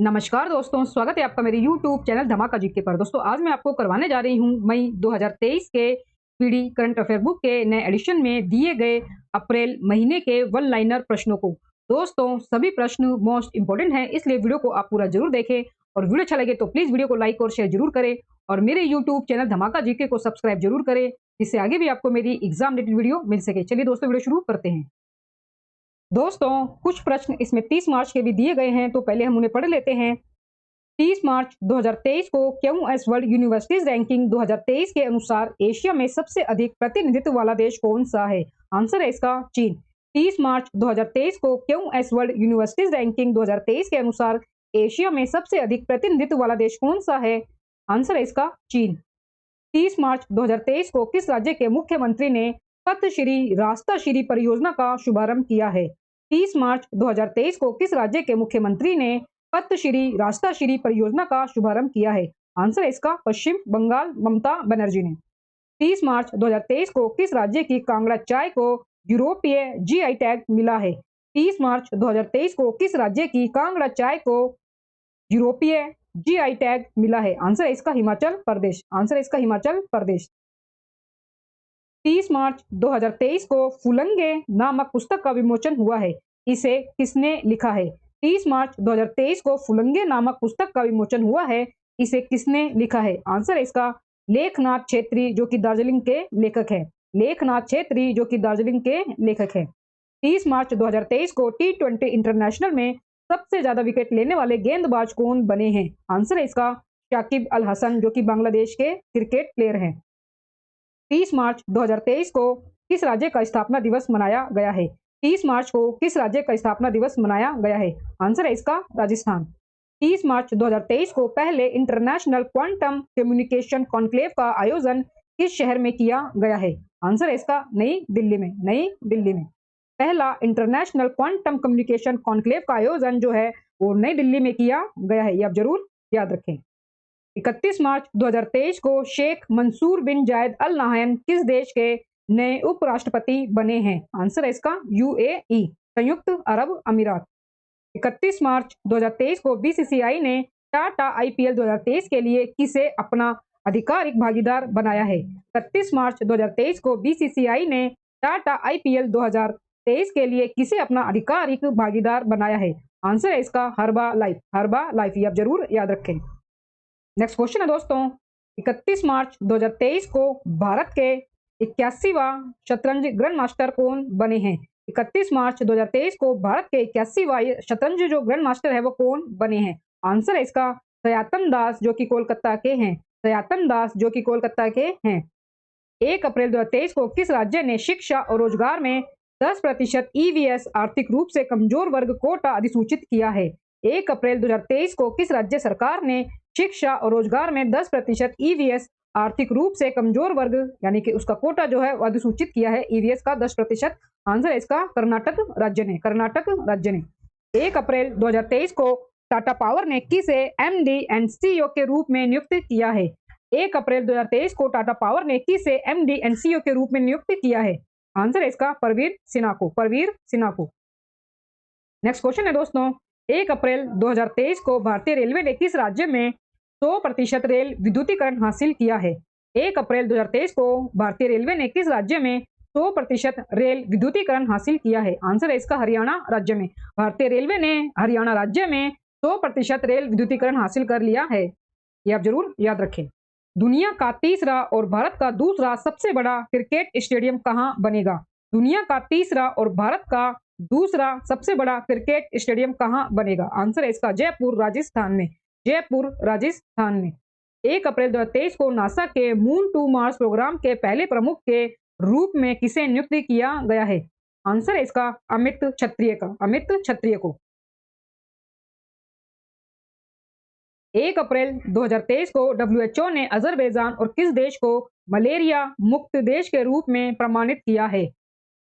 नमस्कार दोस्तों, स्वागत है आपका मेरे YouTube चैनल धमाका जीके पर। दोस्तों आज मैं आपको करवाने जा रही हूँ मई 2023 के पीडी करंट अफेयर बुक के नए एडिशन में दिए गए अप्रैल महीने के वन लाइनर प्रश्नों को। दोस्तों सभी प्रश्न मोस्ट इंपोर्टेंट हैं, इसलिए वीडियो को आप पूरा जरूर देखें और वीडियो अच्छा लगे तो प्लीज वीडियो को लाइक और शेयर जरूर करें और मेरे यूट्यूब चैनल धमाका जीके को सब्सक्राइब जरूर करें, जिससे आगे भी आपको मेरी एग्जाम रिलेटेड वीडियो मिल सके। चलिए दोस्तों वीडियो शुरू करते हैं। दोस्तों कुछ प्रश्न इसमें 30 मार्च के भी दिए गए हैं, तो पहले हम उन्हें पढ़ लेते हैं। 30 मार्च 2023 को क्यूएस वर्ल्ड यूनिवर्सिटीज रैंकिंग 2023 के अनुसार एशिया में सबसे अधिक प्रतिनिधित्व वाला देश कौन सा है? आंसर है इसका चीन। 30 मार्च 2023 को क्यूएस वर्ल्ड यूनिवर्सिटीज रैंकिंग 2023 के अनुसार एशिया में सबसे अधिक प्रतिनिधित्व वाला देश कौन सा है? आंसर है इसका चीन। 30 मार्च 2023 को किस राज्य के मुख्यमंत्री ने पथश्री रास्ता श्री परियोजना का शुभारंभ किया है? 30 मार्च 2023 को किस राज्य के मुख्यमंत्री ने पथश्री रास्ता श्री परियोजना का शुभारंभ किया है? आंसर है इसका पश्चिम बंगाल ममता बनर्जी ने। 30 मार्च 2023 को किस राज्य की कांगड़ा चाय को यूरोपीय जीआई टैग मिला है? 30 मार्च 2023 को किस राज्य की कांगड़ा चाय को यूरोपीय जीआई टैग मिला है? आंसर है इसका हिमाचल प्रदेश। आंसर है इसका हिमाचल प्रदेश। 30 मार्च 2023 को फुलंगे नामक पुस्तक का विमोचन हुआ है, इसे किसने लिखा है? 30 मार्च 2023 को फुलंगे नामक पुस्तक का विमोचन हुआ है, इसे किसने लिखा है? आंसर है इसका लेखनाथ छेत्री, जो कि दार्जिलिंग के लेखक हैं। लेखनाथ छेत्री जो कि दार्जिलिंग के लेखक हैं। 30 मार्च 2023 को T20 इंटरनेशनल में सबसे ज्यादा विकेट लेने वाले गेंदबाज कौन बने हैं? आंसर है इसका शाकिब अल हसन, जो कि बांग्लादेश के क्रिकेट प्लेयर हैं। 30 मार्च 2023 को किस राज्य का स्थापना दिवस मनाया गया है? 30 मार्च को किस राज्य का स्थापना दिवस मनाया गया है? आंसर है इसका राजस्थान। 30 मार्च 2023 को पहले इंटरनेशनल क्वांटम कम्युनिकेशन कॉन्क्लेव का आयोजन किस शहर में किया गया है? आंसर है इसका नई दिल्ली में। नई दिल्ली में पहला इंटरनेशनल क्वांटम कम्युनिकेशन कॉन्क्लेव का आयोजन जो है वो नई दिल्ली में किया गया है, ये आप जरूर याद रखें। 31 मार्च 2023 को शेख मंसूर बिन जायद अल नाहयान किस देश के नए उपराष्ट्रपति बने हैं? आंसर है इसका यूएई, संयुक्त अरब अमीरात। 31 मार्च 2023 को बीसीसीआई ने टाटा आईपीएल 2023 के लिए किसे अपना आधिकारिक भागीदार बनाया है? 31 मार्च 2023 को बीसीसीआई ने टाटा आईपीएल 2023 के लिए किसे अपना आधिकारिक भागीदार बनाया है? आंसर है इसका हर्बा लाइफ। हर्बा लाइफ, ये आप जरूर याद रखें। नेक्स्ट क्वेश्चन है दोस्तों, 31 मार्च 2023 को भारत के 81वां शतरंज ग्रैंड मास्टर कौन बने हैं? 31 मार्च 2023 को भारत के 81वां शतरंज जो ग्रैंड मास्टर है वो कौन बने हैं? आंसर है इसका सयातन दास, जो कि कोलकाता के हैं। सयातन दास जो कि कोलकाता के हैं। 1 अप्रैल 2023 को किस राज्य ने शिक्षा और रोजगार में 10% ईवीएस आर्थिक रूप से कमजोर वर्ग कोटा अधिसूचित किया है? 1 अप्रैल 2023 को किस राज्य सरकार ने शिक्षा और रोजगार में 10% ईवीएस आर्थिक रूप से कमजोर वर्ग यानी कि उसका कोटा जो है अधिसूचित किया है, ईवीएस का 10%? आंसर है इसका कर्नाटक राज्य ने। कर्नाटक राज्य ने। 1 अप्रैल 2023 को टाटा पावर ने किसे एमडी एंड सीईओ के रूप में नियुक्त किया है? 1 अप्रैल 2023 को टाटा पावर ने किसे एमडी एंड सीईओ के रूप में नियुक्त किया है? आंसर है इसका परवीर सिन्हा को। परवीर सिन्हा को। नेक्स्ट क्वेश्चन है दोस्तों, 1 अप्रैल 2023 को भारतीय रेलवे ने किस राज्य में 100% रेल विद्युतीकरण हासिल किया है? 1 अप्रैल 2023 को भारतीय रेलवे ने किस राज्य में 100% रेल विद्युतीकरण हासिल किया है? आंसर है इसका हरियाणा राज्य में। भारतीय रेलवे ने हरियाणा राज्य में 100% रेल विद्युतीकरण हासिल कर लिया है, ये आप जरूर याद रखें। दुनिया का तीसरा और भारत का दूसरा सबसे बड़ा क्रिकेट स्टेडियम कहाँ बनेगा? दुनिया का तीसरा और भारत का दूसरा सबसे बड़ा क्रिकेट स्टेडियम कहाँ बनेगा? आंसर है इसका जयपुर राजस्थान में। जयपुर राजस्थान में। 1 अप्रैल 2023 को नासा के मून टू मार्स प्रोग्राम के पहले प्रमुख के रूप में किसे नियुक्त किया गया है? आंसर है इसका अमित क्षत्रिय का। अमित क्षत्रिय को। 1 अप्रैल 2023 को डब्ल्यूएचओ ने अजरबैजान और किस देश को मलेरिया मुक्त देश के रूप में प्रमाणित किया है?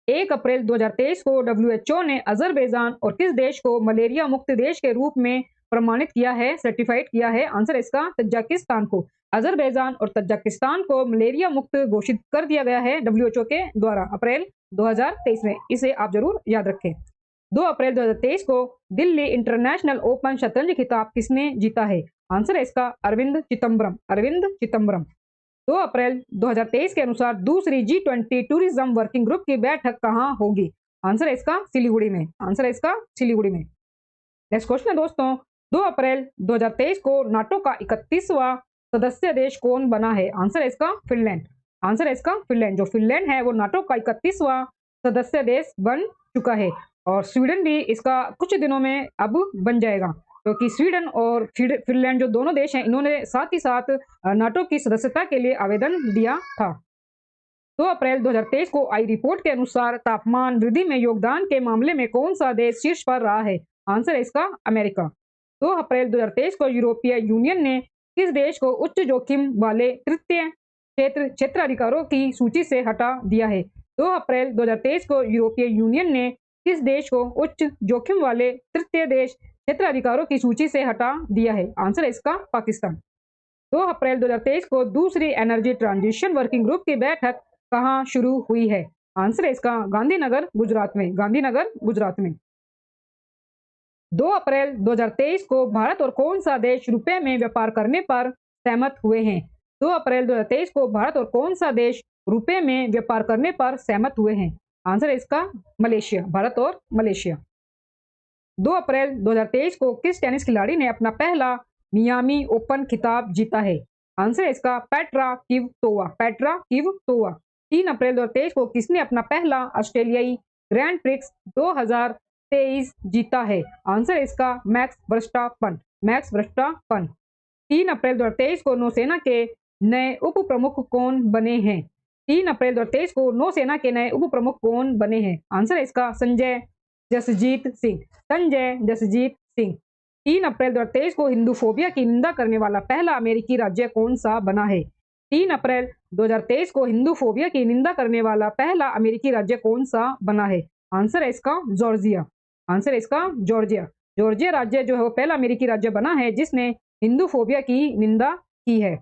1 अप्रैल 2023 को डब्ल्यूएचओ ने अजरबैजान और किस देश को मलेरिया मुक्त देश के रूप में प्रमाणित किया है, सर्टिफाइड किया है? आंसर इसका तजाकिस्तान को। अजरबैजान और तजाकिस्तान को मलेरिया मुक्त घोषित कर दिया गया है डब्ल्यूएचओ के द्वारा अप्रैल 2023 में। इसे आप जरूर याद रखें। 2 अप्रैल 2023 को दिल्ली इंटरनेशनल ओपन शतरंज खिताब किसने जीता है? आंसर है इसका अरविंद चिदम्बरम, अरविंद चिदम्बरम। 2 अप्रैल 2023 के अनुसार दूसरी G20 टूरिज्म वर्किंग ग्रुप की बैठक कहाँ होगी? आंसर है इसका सिलीगुड़ी में, आंसर है इसका सिलीगुड़ी में। नेक्स्ट क्वेश्चन है दोस्तों, 2 अप्रैल 2023 को नाटो का 31वां सदस्य देश कौन बना है? आंसर है इसका फिनलैंड, आंसर है इसका फिनलैंड। जो फिनलैंड है वो नाटो का 31वां सदस्य देश बन चुका है और स्वीडन भी इसका कुछ दिनों में अब बन जाएगा, क्योंकि स्वीडन और फिनलैंड जो दोनों देश हैं इन्होंने साथ ही साथ नाटो की सदस्यता के लिए आवेदन दिया था। 2 अप्रैल 2023 को आई रिपोर्ट के अनुसार तापमान वृद्धि में योगदान के मामले में कौन सा देश शीर्ष पर रहा है? आंसर है इसका अमेरिका। 2 अप्रैल 2023 को यूरोपीय यूनियन ने किस देश को उच्च जोखिम वाले तृतीय क्षेत्राधिकारों की सूची से हटा दिया है? 2 अप्रैल 2023 को यूरोपीय यूनियन ने किस देश को उच्च जोखिम वाले तृतीय देश क्षेत्राधिकारों की सूची से हटा दिया है? आंसर है इसका पाकिस्तान। 2 अप्रैल 2023 को दूसरी एनर्जी ट्रांजिशन वर्किंग ग्रुप की बैठक कहाँ शुरू हुई है? आंसर है इसका गांधीनगर गुजरात में, गांधीनगर गुजरात में। 2 अप्रैल 2023 को भारत और कौन सा देश रुपए में व्यापार करने पर सहमत हुए हैं? 2 अप्रैल 2023 को भारत और कौन सा देश रुपए में व्यापार करने पर सहमत हुए हैं? आंसर है इसका मलेशिया, भारत और मलेशिया। 2 अप्रैल 2023 को किस टेनिस खिलाड़ी ने अपना पहला मियामी ओपन खिताब जीता है? आंसर है इसका पेट्रा क्विटोवा, पेट्रा क्विटोवा। 3 अप्रैल 2023 को किसने अपना पहला ऑस्ट्रेलियाई ग्रैंड प्रिक्स 2023 जीता है? आंसर है इसका मैक्स वर्स्टापन, मैक्स वर्स्टापन। 3 अप्रैल 2023 को नौसेना के नए उप प्रमुख कौन बने हैं? 3 अप्रैल 2023 को नौसेना के नए उप प्रमुख कौन बने हैं? आंसर है इसका संजय जसजीत सिंह, संजय जसजीत सिंह। 3 अप्रैल 2023 को हिंदूफोबिया की निंदा करने वाला पहला अमेरिकी राज्य कौन सा बना है? 3 अप्रैल 2023 को हिंदूफोबिया की निंदा करने वाला पहला अमेरिकी राज्य कौन सा बना है? आंसर है इसका जॉर्जिया, आंसर है इसका जॉर्जिया। जॉर्जिया राज्य जो है वो पहला अमेरिकी राज्य बना है जिसने हिंदूफोबिया की निंदा की है।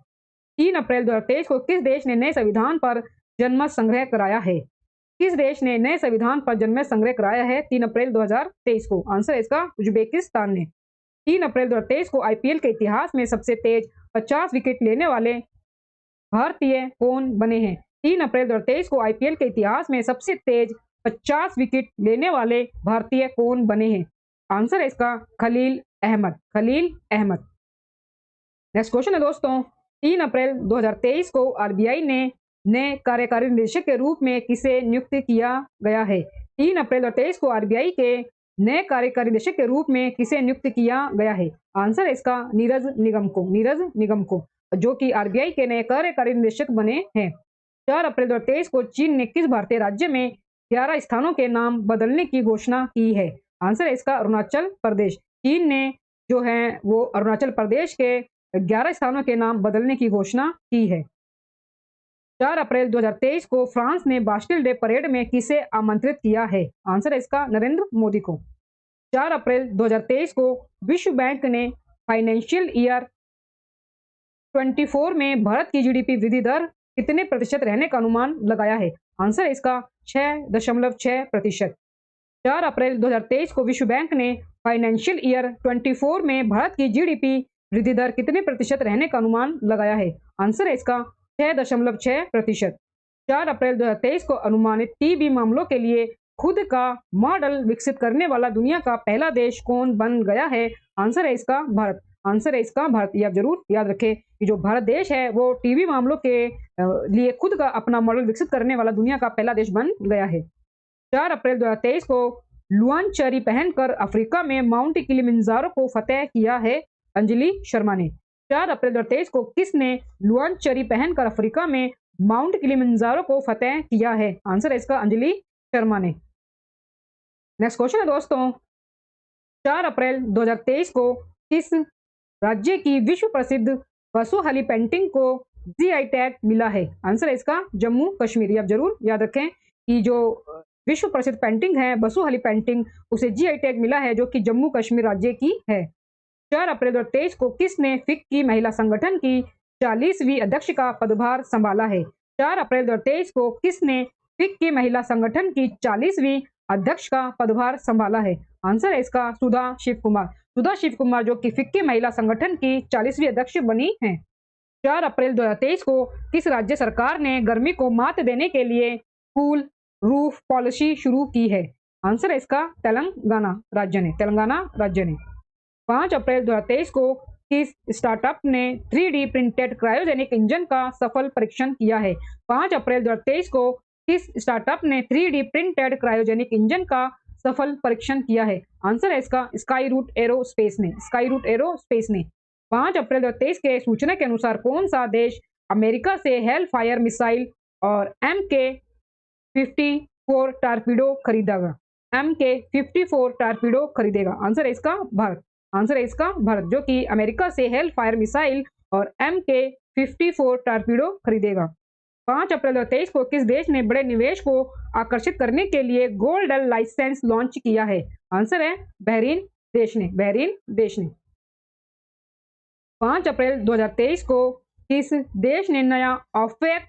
3 अप्रैल 2023 को किस देश ने नए संविधान पर जनमत संग्रह कराया है? किस देश ने नए संविधान पर जनमत संग्रह कराया है 3 अप्रैल 2023 को? आंसर है इसका उज्बेकिस्तान ने। 3 अप्रैल 2023 को आईपीएल के इतिहास में सबसे तेज 50 विकेट लेने वाले भारतीय कौन बने हैं? 3 अप्रैल 2023 को आईपीएल के इतिहास में सबसे तेज 50 विकेट लेने वाले भारतीय कौन बने हैं? आंसर है इसका खलील अहमद, खलील अहमद। नेक्स्ट क्वेश्चन है दोस्तों, 3 अप्रैल 2023 को आरबीआई ने नए कार्यकारी निदेशक के रूप में किसे नियुक्त किया गया है? 3 अप्रैल 2023 को आरबीआई के नए कार्यकारी निदेशक के रूप में किसे नियुक्त किया गया है? आंसर है इसका नीरज निगम को, नीरज निगम को, जो कि आरबीआई के नए कार्यकारी निदेशक बने हैं। 4 अप्रैल 2023 को चीन ने किस भारतीय राज्य में 11 स्थानों के नाम बदलने की घोषणा की है? आंसर है इसका अरुणाचल प्रदेश। चीन ने जो है वो अरुणाचल प्रदेश के 11 स्थानों के नाम बदलने की घोषणा की है। 4 अप्रैल 2023 को फ्रांस ने बास्टिल डे परेड में किसे आमंत्रित किया है? आंसर है इसका नरेंद्र मोदी को। 4 अप्रैल 2023 को विश्व बैंक ने फाइनेंशियल ईयर 24 में भारत की जीडीपी वृद्धि दर कितने प्रतिशत रहने का अनुमान लगाया है? आंसर है इसका 6.6%। 4 अप्रैल 2023 को विश्व बैंक ने फाइनेंशियल ईयर 24 में भारत की जीडीपी वृद्धि दर कितने प्रतिशत रहने का अनुमान लगाया है? आंसर है इसका 6.6%। 4 अप्रैल 2023 को अनुमानित टीबी मामलों के लिए खुद का मॉडल विकसित करने वाला दुनिया का पहला देश कौन बन गया है? आंसर है इसका भारत, आंसर है इसका भारत। ये आप जरूर याद रखें कि जो भारत देश है वो टीबी मामलों के लिए खुद का अपना मॉडल विकसित करने वाला दुनिया का पहला देश बन गया है। 4 अप्रैल 2023 को लुआनचरी पहनकर अफ्रीका में माउंट किलिमंजारो को फतेह किया है अंजलि शर्मा ने। 4 अप्रैल 2023 को किसने लुआनचरी पहनकर अफ्रीका में माउंट किलिमंजारो को फतेह किया है? आंसर है इसका अंजलि शर्मा ने। नेक्स्ट क्वेश्चन है दोस्तों, 4 अप्रैल 2023 को किस राज्य की विश्व प्रसिद्ध बसोहली पेंटिंग को जीआई टैग मिला है? आंसर है इसका जम्मू कश्मीर। आप जरूर याद रखें कि जो विश्व प्रसिद्ध पेंटिंग है बसोहली पेंटिंग उसे जीआई टैग मिला है जो कि जम्मू कश्मीर राज्य की है। 4 अप्रैल 2023 को किसने फिक की महिला संगठन की 40वीं अध्यक्ष का पदभार संभाला है? 4 अप्रैल 2023 को किसने फिक की महिला संगठन की 40वीं अध्यक्ष का पदभार संभाला है? आंसर है इसका सुधा शिव कुमार। सुधा शिव कुमार जो कि फिक्की महिला संगठन की 40वीं अध्यक्ष बनी हैं। 4 अप्रैल 2023 को किस राज्य सरकार ने गर्मी को मात देने के लिए कूल रूफ पॉलिसी शुरू की है? आंसर है इसका तेलंगाना राज्य ने। तेलंगाना राज्य ने। 5 अप्रैल 2023 को किस स्टार्टअप ने 3D प्रिंटेड क्रायोजेनिक इंजन का सफल परीक्षण किया है? 5 अप्रैल 2023 को किस स्टार्टअप ने 3D प्रिंटेड क्रायोजेनिक इंजन का सफल परीक्षण किया है? आंसर है इसका स्काई रूट एरोस्पेस ने। स्काई रूट एरोस्पेस ने। 5 अप्रैल 2023 के सूचना के अनुसार कौन सा देश अमेरिका से हेल फायर मिसाइल और MK-54 टारपीडो खरीदेगा? MK-54 टारपीडो खरीदेगा? आंसर है इसका भारत। आंसर है इसका भारत, जो कि अमेरिका से हेल फायर मिसाइल और MK-54 टारपीडो खरीदेगा। 5 अप्रैल 2023 को किस देश ने बड़े निवेश को आकर्षित करने के लिए गोल्डन लाइसेंस लॉन्च किया है? आंसर है बहरीन देश ने। बहरीन देश ने। 5 अप्रैल 2023 को किस देश ने नया ऑफेक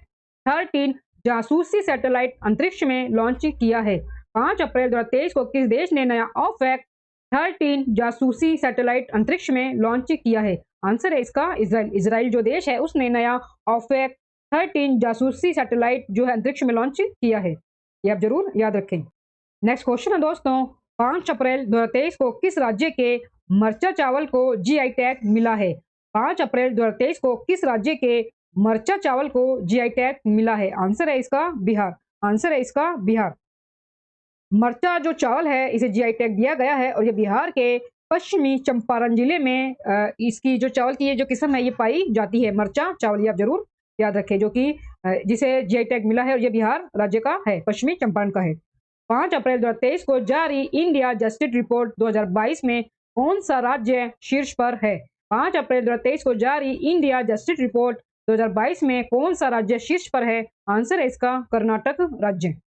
13 जासूसी सैटेलाइट अंतरिक्ष में लॉन्च किया है? 5 अप्रैल 2023 को किस देश ने नया ऑफेक 13 जासूसी सैटेलाइट अंतरिक्ष में लॉन्च किया है? आंसर है इसका इजराइल। इजराइल जो देश है उसने नया ऑफेक 13 जासूसी सैटेलाइट जो है अंतरिक्ष में लॉन्च किया है। ये आप जरूर याद रखें। नेक्स्ट क्वेश्चन है दोस्तों, 5 अप्रैल 2023 को किस राज्य के मरचा चावल को GI टैग मिला है? 5 अप्रैल 2023 को किस राज्य के मरचा चावल को GI टैग मिला है? आंसर है इसका बिहार। आंसर है इसका बिहार। मरचा जो चावल है इसे GI टैग दिया गया है और ये बिहार के पश्चिमी चंपारण जिले में इसकी जो चावल की ये जो किस्म है ये पाई जाती है। मरचा चावल ये आप जरूर याद रखें, जो कि जिसे GI टैग मिला है और ये बिहार राज्य का है, पश्चिमी चंपारण का है। 5 अप्रैल 2023 को जारी इंडिया जस्टिस रिपोर्ट 2022 में कौन सा राज्य शीर्ष पर है? 5 अप्रैल 2023 को जारी इंडिया जस्टिस रिपोर्ट 2022 में कौन सा राज्य शीर्ष पर है? आंसर है इसका कर्नाटक राज्य।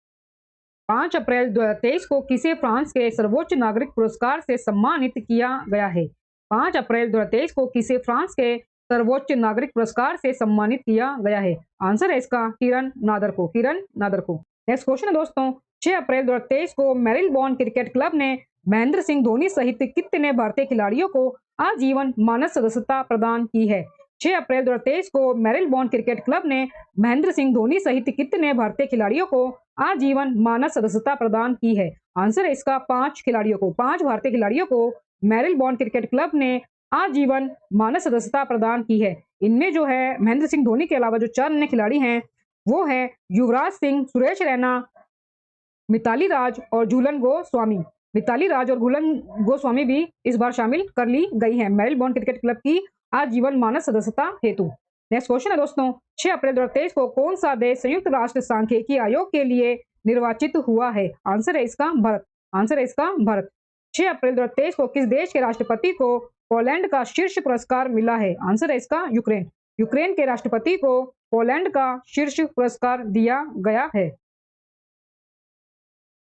5 अप्रैल 2023 को किसे फ्रांस के सर्वोच्च नागरिक पुरस्कार से सम्मानित किया गया है? 5 अप्रैल 2023 को किसे फ्रांस के सर्वोच्च नागरिक पुरस्कार से सम्मानित किया गया है? आंसर है इसका किरण नादर को। किरण नादर को। नेक्स्ट क्वेश्चन है दोस्तों, 6 अप्रैल 2023 को मेरिलबॉर्न क्रिकेट क्लब ने महेंद्र सिंह धोनी सहित कितने भारतीय खिलाड़ियों को आजीवन मानद सदस्यता प्रदान की है? 6 अप्रैल 2023 को मेरिलबॉर्न क्रिकेट क्लब ने महेंद्र सिंह धोनी सहित कितने भारतीय खिलाड़ियों को आजीवन मानद सदस्यता प्रदान की है? आंसर है इसका 5 खिलाड़ियों को। 5 भारतीय खिलाड़ियों को मेरिलबॉर्न क्रिकेट क्लब ने आजीवन मानद सदस्यता प्रदान की है। इनमें जो है महेंद्र सिंह धोनी के अलावा जो 4 अन्य खिलाड़ी हैं वो है युवराज सिंह, सुरेश रैना, मिताली राज और झूलन गोस्वामी। मिताली राज और झूलन गोस्वामी भी इस बार शामिल कर ली गई हैं मेरिलबॉर्न क्रिकेट क्लब की आजीवन मानद सदस्यता हेतु। नेक्स्ट क्वेश्चन है दोस्तों, 6 अप्रैल 2023 को कौन सा देश संयुक्त राष्ट्र सांख्यिकी आयोग के लिए निर्वाचित हुआ है? आंसर है इसका भारत। आंसर है इसका भारत। 6 अप्रैल 2023 को किस देश के राष्ट्रपति को पोलैंड का शीर्ष पुरस्कार मिला है? आंसर है इसका यूक्रेन। यूक्रेन के राष्ट्रपति को पोलैंड का शीर्ष पुरस्कार दिया गया है।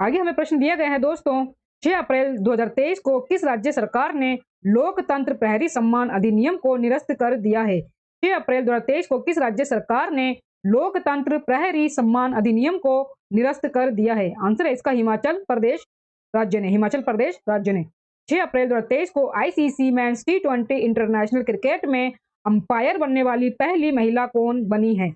आगे हमें प्रश्न दिया गया है दोस्तों, 6 अप्रैल 2023 को किस राज्य सरकार ने लोकतंत्र प्रहरी सम्मान अधिनियम को निरस्त कर दिया है? 6 अप्रैल 2023 को किस राज्य सरकार ने लोकतंत्र प्रहरी सम्मान अधिनियम को निरस्त कर दिया है? आंसर है इसका हिमाचल प्रदेश राज्य ने। हिमाचल प्रदेश राज्य ने। 6 अप्रैल 2023 को ICC men's T20 international cricket में अंपायर बनने वाली पहली महिला कौन बनी है?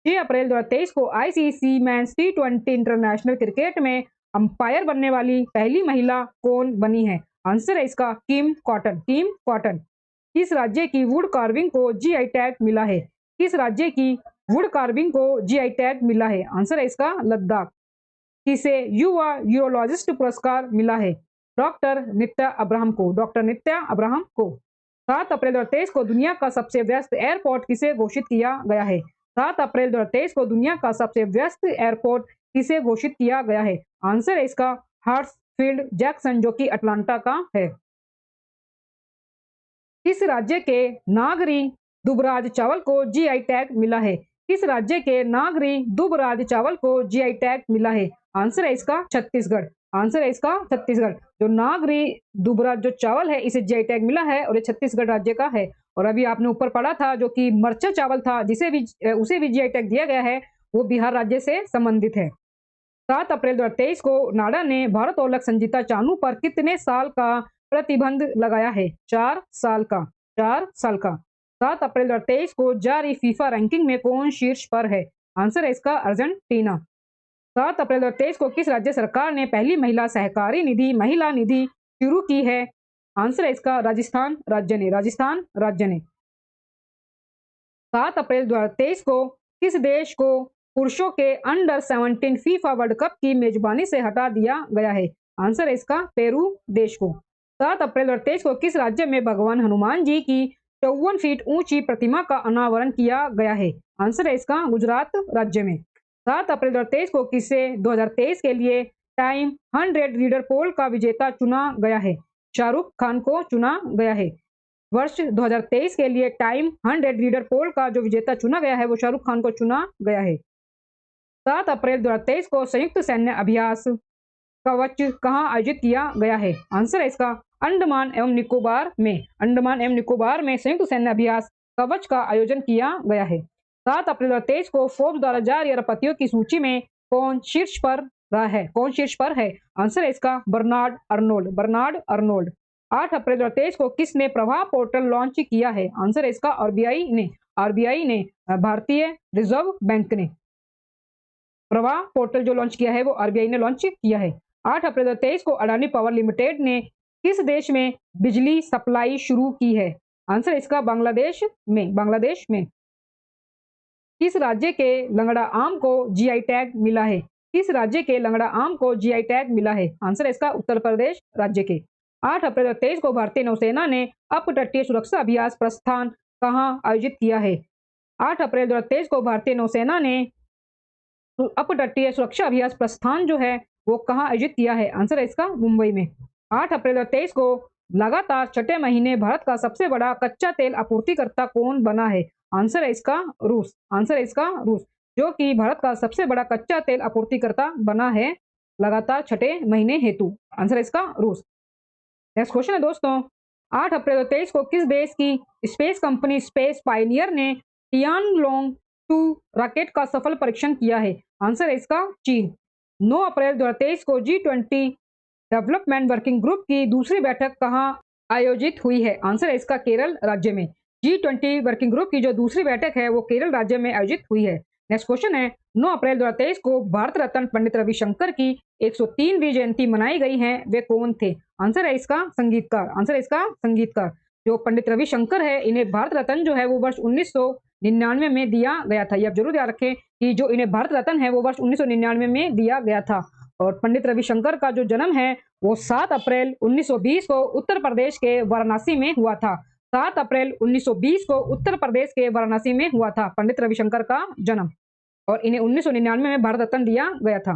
6 अप्रैल 2023 को ICC men's T20 international cricket में अंपायर बनने वाली पहली महिला कौन बनी है? आंसर है इसका किम कॉटन। किम कॉटन। किस राज्य की वुड कार्विंग को GI टैग मिला है? किस राज्य की वुड कार्विंग को GI टैग मिला है? आंसर है इसका लद्दाख। किसे युवा यूरोलॉजिस्ट पुरस्कार मिला है? डॉक्टर नित्या अब्राहम को। डॉक्टर नित्या अब्राहम को। 7 अप्रैल 2023 को दुनिया का सबसे व्यस्त एयरपोर्ट किसे घोषित किया गया है? 7 अप्रैल 2023 को दुनिया का सबसे व्यस्त एयरपोर्ट किसे घोषित किया गया है? आंसर है इसका हार्ट्सफील्ड जैक्सन, जो कि अटलांटा का है। किस राज्य के नागरी दुबराज चावल को GI टैग मिला है? किस राज्य के नागरी दुबराज चावल को GI टैग मिला है? आंसर है इसका छत्तीसगढ़। आंसर है इसका छत्तीसगढ़। जो नागरी दुबराज जो चावल है इसे GI टैग मिला है और ये छत्तीसगढ़ राज्य का है। और अभी आपने ऊपर पढ़ा था जो कि मरचा चावल था उसे भी GI टैग दिया गया है, वो बिहार राज्य से संबंधित है। 7 अप्रैल 2023 को नाडा ने भारोत्तोलक संजीता चानू पर कितने साल का प्रतिबंध लगाया है? 4 साल का। 4 साल का। 7 अप्रैल 2023 को जारी फीफा रैंकिंग में कौन शीर्ष पर है? आंसर है इसका अर्जेंटीना। 7 अप्रैल 2023 को किस राज्य सरकार ने पहली महिला सहकारी निधि महिला निधि शुरू की है? आंसर है इसका राजस्थान राज्य ने। राजस्थान राज्य ने। 7 अप्रैल 2023 को किस देश को पुरुषों के अंडर 17 फीफा वर्ल्ड कप की मेजबानी से हटा दिया गया है? आंसर है इसका पेरू देश को। 7 अप्रैल 2023 को किस राज्य में भगवान हनुमान जी की 54 फीट ऊंची प्रतिमा का अनावरण किया गया है? आंसर है इसका गुजरात राज्य में। 7 अप्रैल 2023 को किसे 2023 के लिए टाइम 100 रीडर पोल का विजेता चुना गया है? शाहरुख खान को चुना गया है। वर्ष 2023 के लिए टाइम 100 रीडर पोल का जो विजेता चुना गया है वो शाहरुख खान को चुना गया है। 7 अप्रैल 2023 को संयुक्त सैन्य अभ्यास कवच कहां आयोजित किया गया है? आंसर है इसका अंडमान एवं निकोबार में। अंडमान एवं निकोबार में संयुक्त सैन्य अभ्यास कवच का आयोजन किया गया है। 7 अप्रैल 2023 को फोर्ब्स द्वारा जारी अरबपतियों की सूची में कौन शीर्ष पर रहा है? कौन शीर्ष पर है? आंसर है इसका Bernard Arnault. Bernard Arnault. 8 April 2023 को किसने प्रवाह पोर्टल लॉन्च किया है? आंसर है इसका आरबीआई ने। आरबीआई ने, भारतीय रिजर्व बैंक ने। प्रवाह पोर्टल जो लॉन्च किया है वो आरबीआई ने लॉन्च किया है। 8 अप्रैल 2023 को अडानी पावर लिमिटेड ने किस देश में बिजली सप्लाई शुरू की है? आंसर है इसका बांग्लादेश में। बांग्लादेश में। किस राज्य के लंगड़ा आम को जीआई टैग मिला है? किस राज्य के लंगड़ा आम को जीआई टैग मिला है? आंसर है इसका उत्तर प्रदेश राज्य के। 8 अप्रैल 2023 को भारतीय नौसेना ने अपतटीय सुरक्षा अभ्यास प्रस्थान कहां आयोजित किया है? 8 अप्रैल 2023 को भारतीय नौसेना ने अपतटीय सुरक्षा अभ्यास प्रस्थान जो है वो कहां आयोजित किया है? आंसर है इसका मुंबई में। 8 अप्रैल 2023 को लगातार छठे महीने भारत का सबसे बड़ा कच्चा तेल आपूर्तिकर्ता कौन बना है? आंसर है इसका रूस। आंसर है इसका रूस, जो कि भारत का सबसे बड़ा कच्चा तेल आपूर्तिकर्ता बना है लगातार छठे महीने हेतु। आंसर है इसका रूस। नेक्स्ट क्वेश्चन है दोस्तों, 8 अप्रैल 2023 को किस देश की स्पेस कंपनी स्पेस पायनियर ने टियानलोंग 2 रॉकेट का सफल परीक्षण किया है? आंसर है इसका चीन। 9 अप्रैल 2023 को G20 डेवलपमेंट वर्किंग ग्रुप की दूसरी बैठक कहां आयोजित हुई है? आंसर है इसका केरल राज्य में। G20 वर्किंग ग्रुप की जो दूसरी बैठक है वो केरल राज्य में आयोजित हुई है। नेक्स्ट क्वेश्चन है, 9 अप्रैल 2023 को भारत रत्न पंडित रविशंकर की 103वीं जयंती मनाई गई है, वे कौन थे? आंसर है इसका संगीतकार। आंसर है इसका संगीतकार। जो पंडित रविशंकर है इन्हें भारत रत्न जो है वो वर्ष 1999 में दिया गया था। ये आप जरूर याद रखें कि जो इन्हें भारत रत्न है वो वर्ष 1999 में दिया गया था। और पंडित रविशंकर का जो जन्म है वो 7 अप्रैल 1920 को उत्तर प्रदेश के वाराणसी में हुआ था। 7 अप्रैल 1920 को उत्तर प्रदेश के वाराणसी में हुआ था पंडित रविशंकर का जन्म, और इन्हें 1999 में भारत रत्न दिया गया था।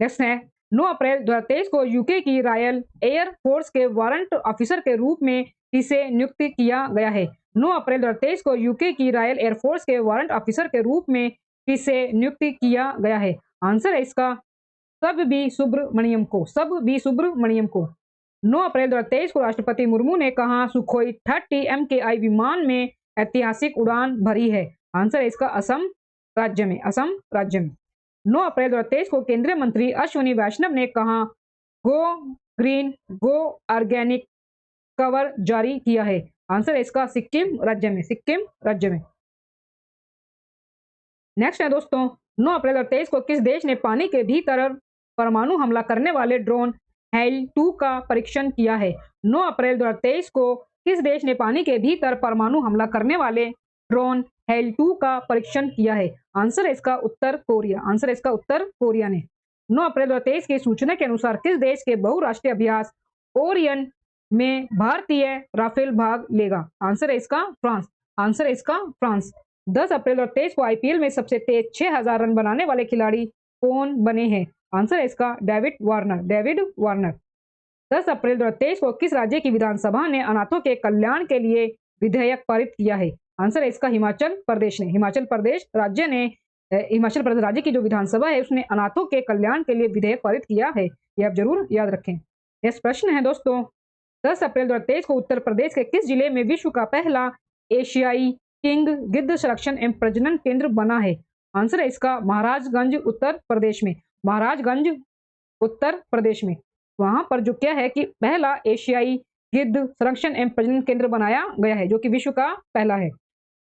नेक्स्ट है, 9 अप्रैल 2023 को यूके की रॉयल एयर फोर्स के वारंट ऑफिसर के रूप में किसे नियुक्त किया गया है? 9 अप्रैल 2023 को यूके की रॉयल एयर फोर्स के वारंट ऑफिसर के रूप में किसे नियुक्त किया गया है? आंसर है इसका सब बी सुब्रमण्यम को। सब बी सुब्रमण्यम को। 9 अप्रैल 2023 को राष्ट्रपति मुर्मू ने कहा सुखोई 30 MKI विमान में ऐतिहासिक उड़ान भरी है? आंसर है इसका असम राज्य में। असम राज्य में। 9 अप्रैल 2023 को केंद्रीय मंत्री अश्विनी वैष्णव ने कहा गो ग्रीन गो ऑर्गेनिक कवर जारी किया है? आंसर है इसका सिक्किम राज्य में। सिक्किम राज्य में। नेक्स्ट है दोस्तों, 9 अप्रैल 2023 को किस देश ने पानी के भीतर परमाणु हमला करने वाले ड्रोन हेल-2 का परीक्षण किया है? 9 अप्रैल 2023 को किस देश ने पानी के भीतर परमाणु हमला करने वाले ड्रोन हेल-2 का परीक्षण किया है? आंसर है इसका उत्तर कोरिया। आंसर है इसका उत्तर कोरिया ने। 9 अप्रैल 2023 की सूचना के अनुसार किस देश के बहुराष्ट्रीय अभ्यास ओरियन में भारतीय राफेल भाग लेगा? आंसर है इसका फ्रांस। आंसर है इसका फ्रांस। 10 अप्रैल 2023 को आईपीएल में सबसे तेज 6000 रन बनाने वाले खिलाड़ी कौन बने हैं? आंसर है इसका डेविड वार्नर। David Warner. 10 अप्रैल 2023 को किस राज्य की विधानसभा ने अनाथों के कल्याण के लिए विधेयक पारित किया है? आंसर है इसका हिमाचल प्रदेश ने। हिमाचल प्रदेश राज्य ने, हिमाचल प्रदेश राज्य की जो विधानसभा है उसने अनाथों के कल्याण के लिए विधेयक पारित किया है। ये आप जरूर याद रखें। नेक्स्ट प्रश्न है दोस्तों, 10 अप्रैल 2023 को उत्तर प्रदेश के किस जिले में विश्व का पहला एशियाई किंग गिद्ध संरक्षण एवं प्रजनन केंद्र बना है? आंसर है इसका महाराजगंज उत्तर प्रदेश में। महाराजगंज उत्तर प्रदेश में। वहां पर जो क्या है कि पहला एशियाई गिद्ध संरक्षण एवं प्रजनन केंद्र बनाया गया है, जो कि विश्व का पहला है।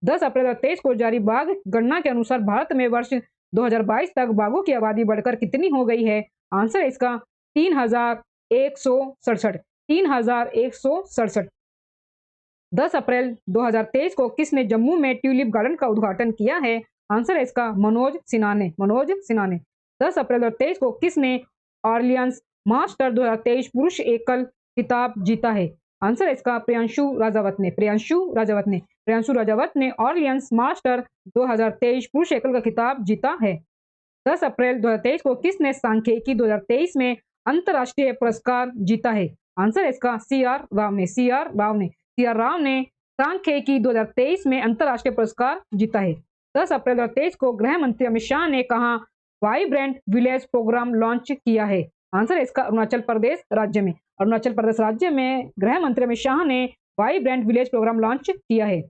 10 अप्रैल 2023 को जारी बाघ गणना के अनुसार भारत में वर्ष 2022 तक बाघों की आबादी बढ़कर कितनी हो गई है? आंसर है इसका 3167। 3167। 10 अप्रैल 2023 को किसने जम्मू में ट्यूलिप गार्डन का उद्घाटन किया है? आंसर है इसका मनोज सिन्हा ने। मनोज सिन्हा ने। 10 अप्रैल 2023 को किसने ऑर्लियंस मास्टर 2023 पुरुष एकल खिताब जीता है? आंसर है इसका प्रियांशु राजावत ने। प्रियांशु राजावत ने। प्रियांशु राजावत ने ऑर्लियंस मास्टर 2023 पुरुष एकल का खिताब जीता है। 10 अप्रैल 2023 को किसने सांख्यिकी 2023 में अंतरराष्ट्रीय पुरस्कार जीता है? आंसर है इसका सीआर राव ने। सीआर राव ने। सीआर राव ने सांख्यिकी 2023 में अंतरराष्ट्रीय पुरस्कार जीता है। 10 अप्रैल 2023 को गृह मंत्री अमित शाह ने कहा वाइब्रेंट विलेज प्रोग्राम लॉन्च किया है? आंसर है इसका अरुणाचल प्रदेश राज्य में। अरुणाचल प्रदेश राज्य में गृह मंत्री अमित शाह ने वाइब्रेंट विलेज प्रोग्राम लॉन्च किया है।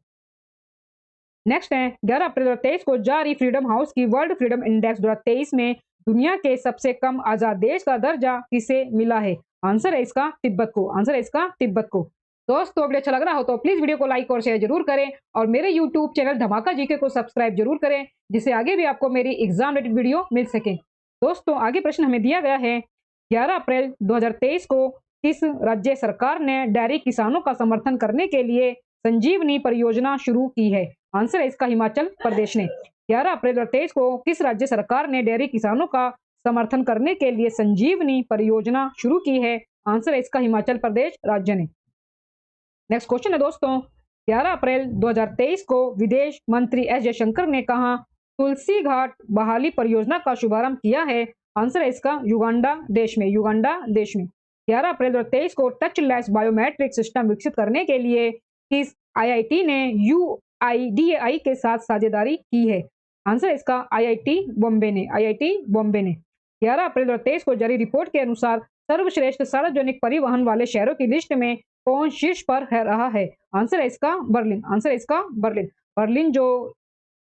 नेक्स्ट है 11 अप्रैल 2023 को जारी फ्रीडम हाउस की वर्ल्ड फ्रीडम इंडेक्स 2023 में दुनिया के सबसे कम आजाद देश का दर्जा किसे मिला है? आंसर है इसका तिब्बत को। आंसर है इसका तिब्बत को। दोस्तों वीडियो अच्छा लग रहा हो तो प्लीज वीडियो को लाइक और शेयर जरूर करें और मेरे यूट्यूब चैनल धमाका जीके को सब्सक्राइब जरूर करें, जिससे आगे भी आपको मेरी एग्जाम रिलेटेड वीडियो मिल सके। दोस्तों आगे प्रश्न हमें दिया गया है 11 अप्रैल 2023 को किस राज्य सरकार ने डेयरी किसानों का समर्थन करने के लिए संजीवनी परियोजना शुरू की है? आंसर है इसका हिमाचल प्रदेश ने। 11 अप्रैल 2023 को किस राज्य सरकार ने डेयरी किसानों का समर्थन करने के लिए संजीवनी परियोजना शुरू की है? आंसर है इसका हिमाचल प्रदेश राज्य ने। नेक्स्ट क्वेश्चन है दोस्तों 11 अप्रैल 2023 को विदेश मंत्री एस जयशंकर ने कहा तुलसी घाट बहाली परियोजना का शुभारंभ किया है? आंसर है इसका युगांडा देश में। युगांडा देश में। 11 अप्रैल 2023 को टचलेस बायोमेट्रिक सिस्टम विकसित करने के लिए किस आईआईटी ने यूआईडीएआई के साथ साझेदारी की है? आंसर है इसका आईआईटी बॉम्बे ने। आईआईटी बॉम्बे ने। 11 अप्रैल 2023 को जारी रिपोर्ट के अनुसार सर्वश्रेष्ठ सार्वजनिक परिवहन वाले शहरों की लिस्ट में कौन शीर्ष पर रहा है? आंसर है इसका बर्लिन। आंसर है इसका बर्लिन। बर्लिन जो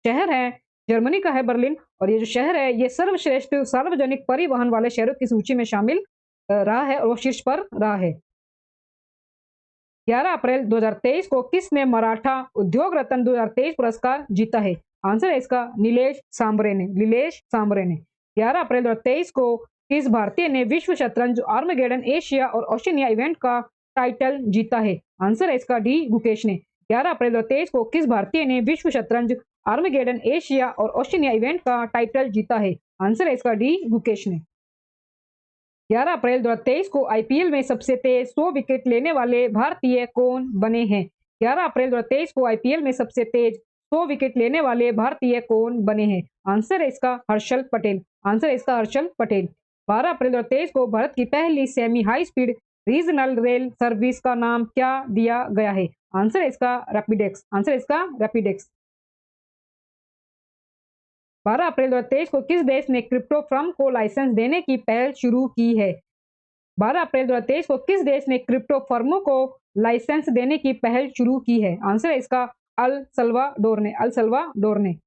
शहर है जर्मनी का है बर्लिन, और ये जो शहर है ये सर्वश्रेष्ठ सार्वजनिक परिवहन वाले शहरों की सूची में शामिल रहा है और वो शीर्ष पर रहा है। 11 अप्रैल 2023 को किसने मराठा उद्योग रत्न 2023 पुरस्कार जीता है? आंसर है इसका नीलेश सांबरे ने। नीलेश सांबरे ने। 11 अप्रैल 2023 को किस भारतीय ने विश्व शतरंज आर्मगेडन एशिया और ओशिनिया इवेंट का टाइटल जीता है? आंसर है इसका डी गुकेश ने। 11 अप्रैल 2023 को किस भारतीय ने विश्व शतरंज आर्मगेडन एशिया और ओशिनिया इवेंट का टाइटल जीता है? आंसर है इसका डी गुकेश ने। 11 अप्रैल 2023 को आईपीएल में सबसे तेज 100 विकेट लेने वाले भारतीय कौन बने हैं? 11 अप्रैल 2023 को आईपीएल में सबसे तेज 100 विकेट लेने वाले भारतीय कौन बने हैं? आंसर है इसका हर्षल पटेल। आंसर है इसका हर्षल पटेल। 12 अप्रैल 2023 को भारत की पहली semi high speed regional rail service का नाम क्या दिया गया है? आंसर है इसका रैपिडेक्स। आंसर है इसका रैपिडेक्स। 12 अप्रैल 2023 को किस देश ने क्रिप्टो फर्म को लाइसेंस देने की पहल शुरू की है? 12 अप्रैल 2023 को किस देश ने क्रिप्टो फर्मों को लाइसेंस देने की पहल शुरू की है? आंसर है इसका अल सल्वाडोर ने। अल सल्वाडोर ने।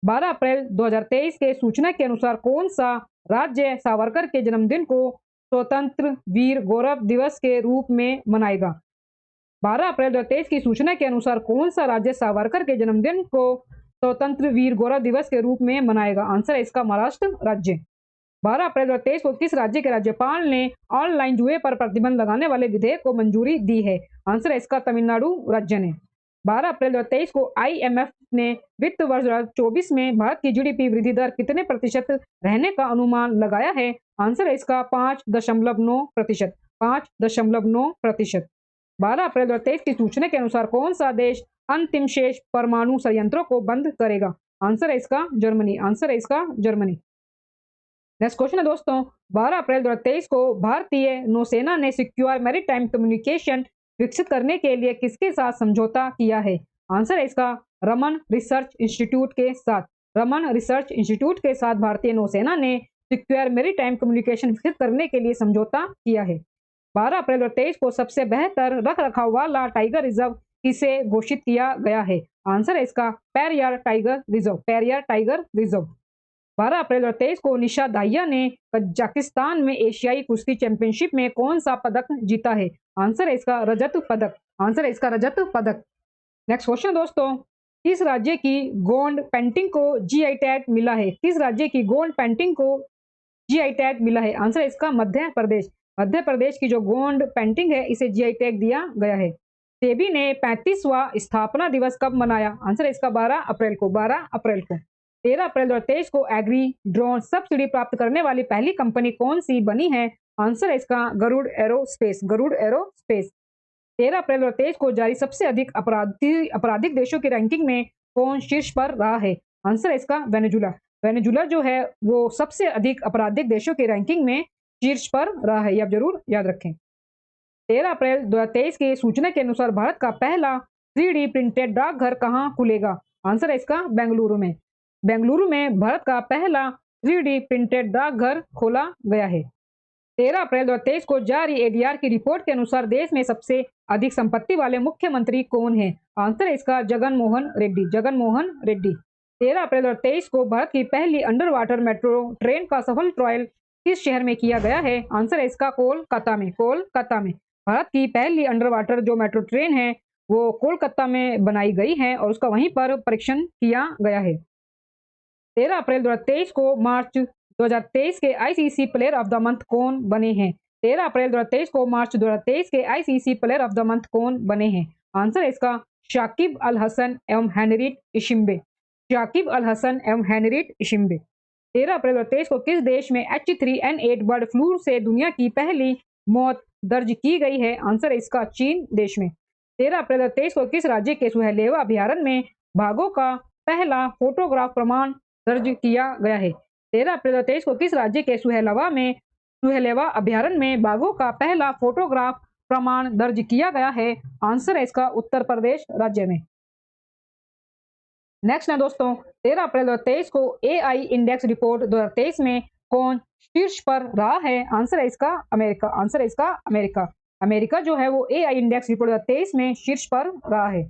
12 अप्रैल 2023 के सूचना के अनुसार कौन सा राज्य सावरकर के जन्मदिन को स्वतंत्र वीर गौरव दिवस के रूप में मनाएगा? 12 अप्रैल 2023 की सूचना के अनुसार कौन सा राज्य सावरकर के जन्मदिन को स्वतंत्र वीर गौरव दिवस के रूप में मनाएगा? आंसर है इसका महाराष्ट्र राज्य। 12 अप्रैल 2023 को किस राज्य के राज्यपाल ने ऑनलाइन जुए पर प्रतिबंध लगाने वाले विधेयक को मंजूरी दी है? आंसर है इसका तमिलनाडु राज्य ने। 12 अप्रैल 2023 को आईएमएफ ने वित्त वर्ष 2024 में भारत की जीडीपी वृद्धि दर कितने प्रतिशत रहने का अनुमान लगाया है? आंसर है इसका 5.9%। 5.9%। 12 अप्रैल 2023 की सूचना के अनुसार कौन सा देश अंतिम शेष परमाणु संयंत्रों को बंद करेगा? आंसर है इसका जर्मनी। आंसर है इसका जर्मनी। नेक्स्ट क्वेश्चन है दोस्तों 12 अप्रैल 2023 को भारतीय नौसेना ने सिक्योर मैरीटाइम कम्युनिकेशन विकसित करने के लिए किसके साथ समझौता किया है? आंसर है इसका रमन रिसर्च इंस्टीट्यूट के साथ। रमन रिसर्च इंस्टीट्यूट के साथ भारतीय नौसेना ने सिक्योर मैरीटाइम कम्युनिकेशन विकसित करने के लिए समझौता किया है। 12 अप्रैल 2023 को सबसे बेहतर रख रखाव वाला टाइगर रिजर्व किसे घोषित किया गया है? आंसर है इसका Periyar tiger reserve. Periyar tiger reserve. 12 अप्रैल 2023 को निशा दाहिया ने कजाकिस्तान में एशियाई कुश्ती चैंपियनशिप में कौन सा पदक जीता है? आंसर है इसका रजत पदक। आंसर है इसका रजत पदक। नेक्स्ट क्वेश्चन दोस्तों, किस राज्य की गोंड पेंटिंग को जीआई टैग मिला है? किस राज्य की गोंड पेंटिंग को जीआई टैग मिला है? आंसर है इसका मध्य प्रदेश। मध्य प्रदेश की जो गोंड पेंटिंग है इसे जीआई टैग दिया गया है। सेबी ने 35वां स्थापना दिवस कब मनाया? आंसर है इसका 12 अप्रैल को। 12 अप्रैल को। 13 अप्रैल 2023 को एग्री ड्रोन सब्सिडी प्राप्त करने वाली पहली कंपनी कौन सी बनी है? आंसर है इसका गरुड़ एरोस्पेस। गरुड़ एरोस्पेस। 13 अप्रैल 2023 को जारी सबसे अधिक आपराधिक देशों की रैंकिंग में कौन शीर्ष पर रहा है? आंसर है इसका वेनेजुला। वेनेजुला जो है वो सबसे अधिक आपराधिक देशों की रैंकिंग में शीर्ष पर रहा है, ये आप जरूर याद रखें। 13 अप्रैल 2023 की सूचना के अनुसार भारत का पहला 3D प्रिंटेड डाकघर कहाँ खुलेगा? आंसर है इसका बेंगलुरु में। बेंगलुरु में भारत का पहला 3D प्रिंटेड डाकघर खोला गया है। 13 अप्रैल 2023 को जारी एडीआर की रिपोर्ट के अनुसार देश में सबसे अधिक संपत्ति वाले मुख्यमंत्री कौन है? आंसर है इसका जगन मोहन रेड्डी। जगन मोहन रेड्डी। 13 अप्रैल 2023 को भारत की पहली अंडर वाटर मेट्रो ट्रेन का सफल ट्रायल किस शहर में किया गया है? आंसर है इसका कोलकाता में। कोलकाता में। भारत की पहली अंडर वाटर जो मेट्रो ट्रेन है वो कोलकाता में बनाई गई है और उसका वहीं पर परीक्षण किया गया है। 13 अप्रैल 2023 को मार्च 2023 के ICC player of the month कौन बने हैं? 13 अप्रैल 2023 को मार्च 2023 के ICC player of the month कौन बने हैं? आंसर है इसका शाकिब अल हसन एवं हेनरिट इशिम्बे। शाकिब अल हसन एवं हेनरिट इशिम्बे। 13 अप्रैल 2023 को किस देश में H3N8 बर्ड फ्लू से दुनिया की पहली मौत दर्ज की गई है? आंसर है इसका चीन देश में। 13 अप्रैल 2023 को किस राज्य के सुहेलेवा अभयारण्य में बाघों का पहला फोटोग्राफ प्रमाण दर्ज किया गया है? 13 अप्रैल 2023 को किस राज्य के सुहेलेवा अभयारण्य में बाघों का पहला फोटोग्राफ प्रमाण दर्ज किया गया है? आंसर है इसका उत्तर प्रदेश राज्य में। नेक्स्ट है दोस्तों, 13 अप्रैल 2023 को एआई इंडेक्स रिपोर्ट 2023 में कौन शीर्ष पर रहा है? आंसर है इसका अमेरिका। आंसर है इसका अमेरिका। अमेरिका जो है वो एआई इंडेक्स रिपोर्ट 2023 में शीर्ष पर रहा है।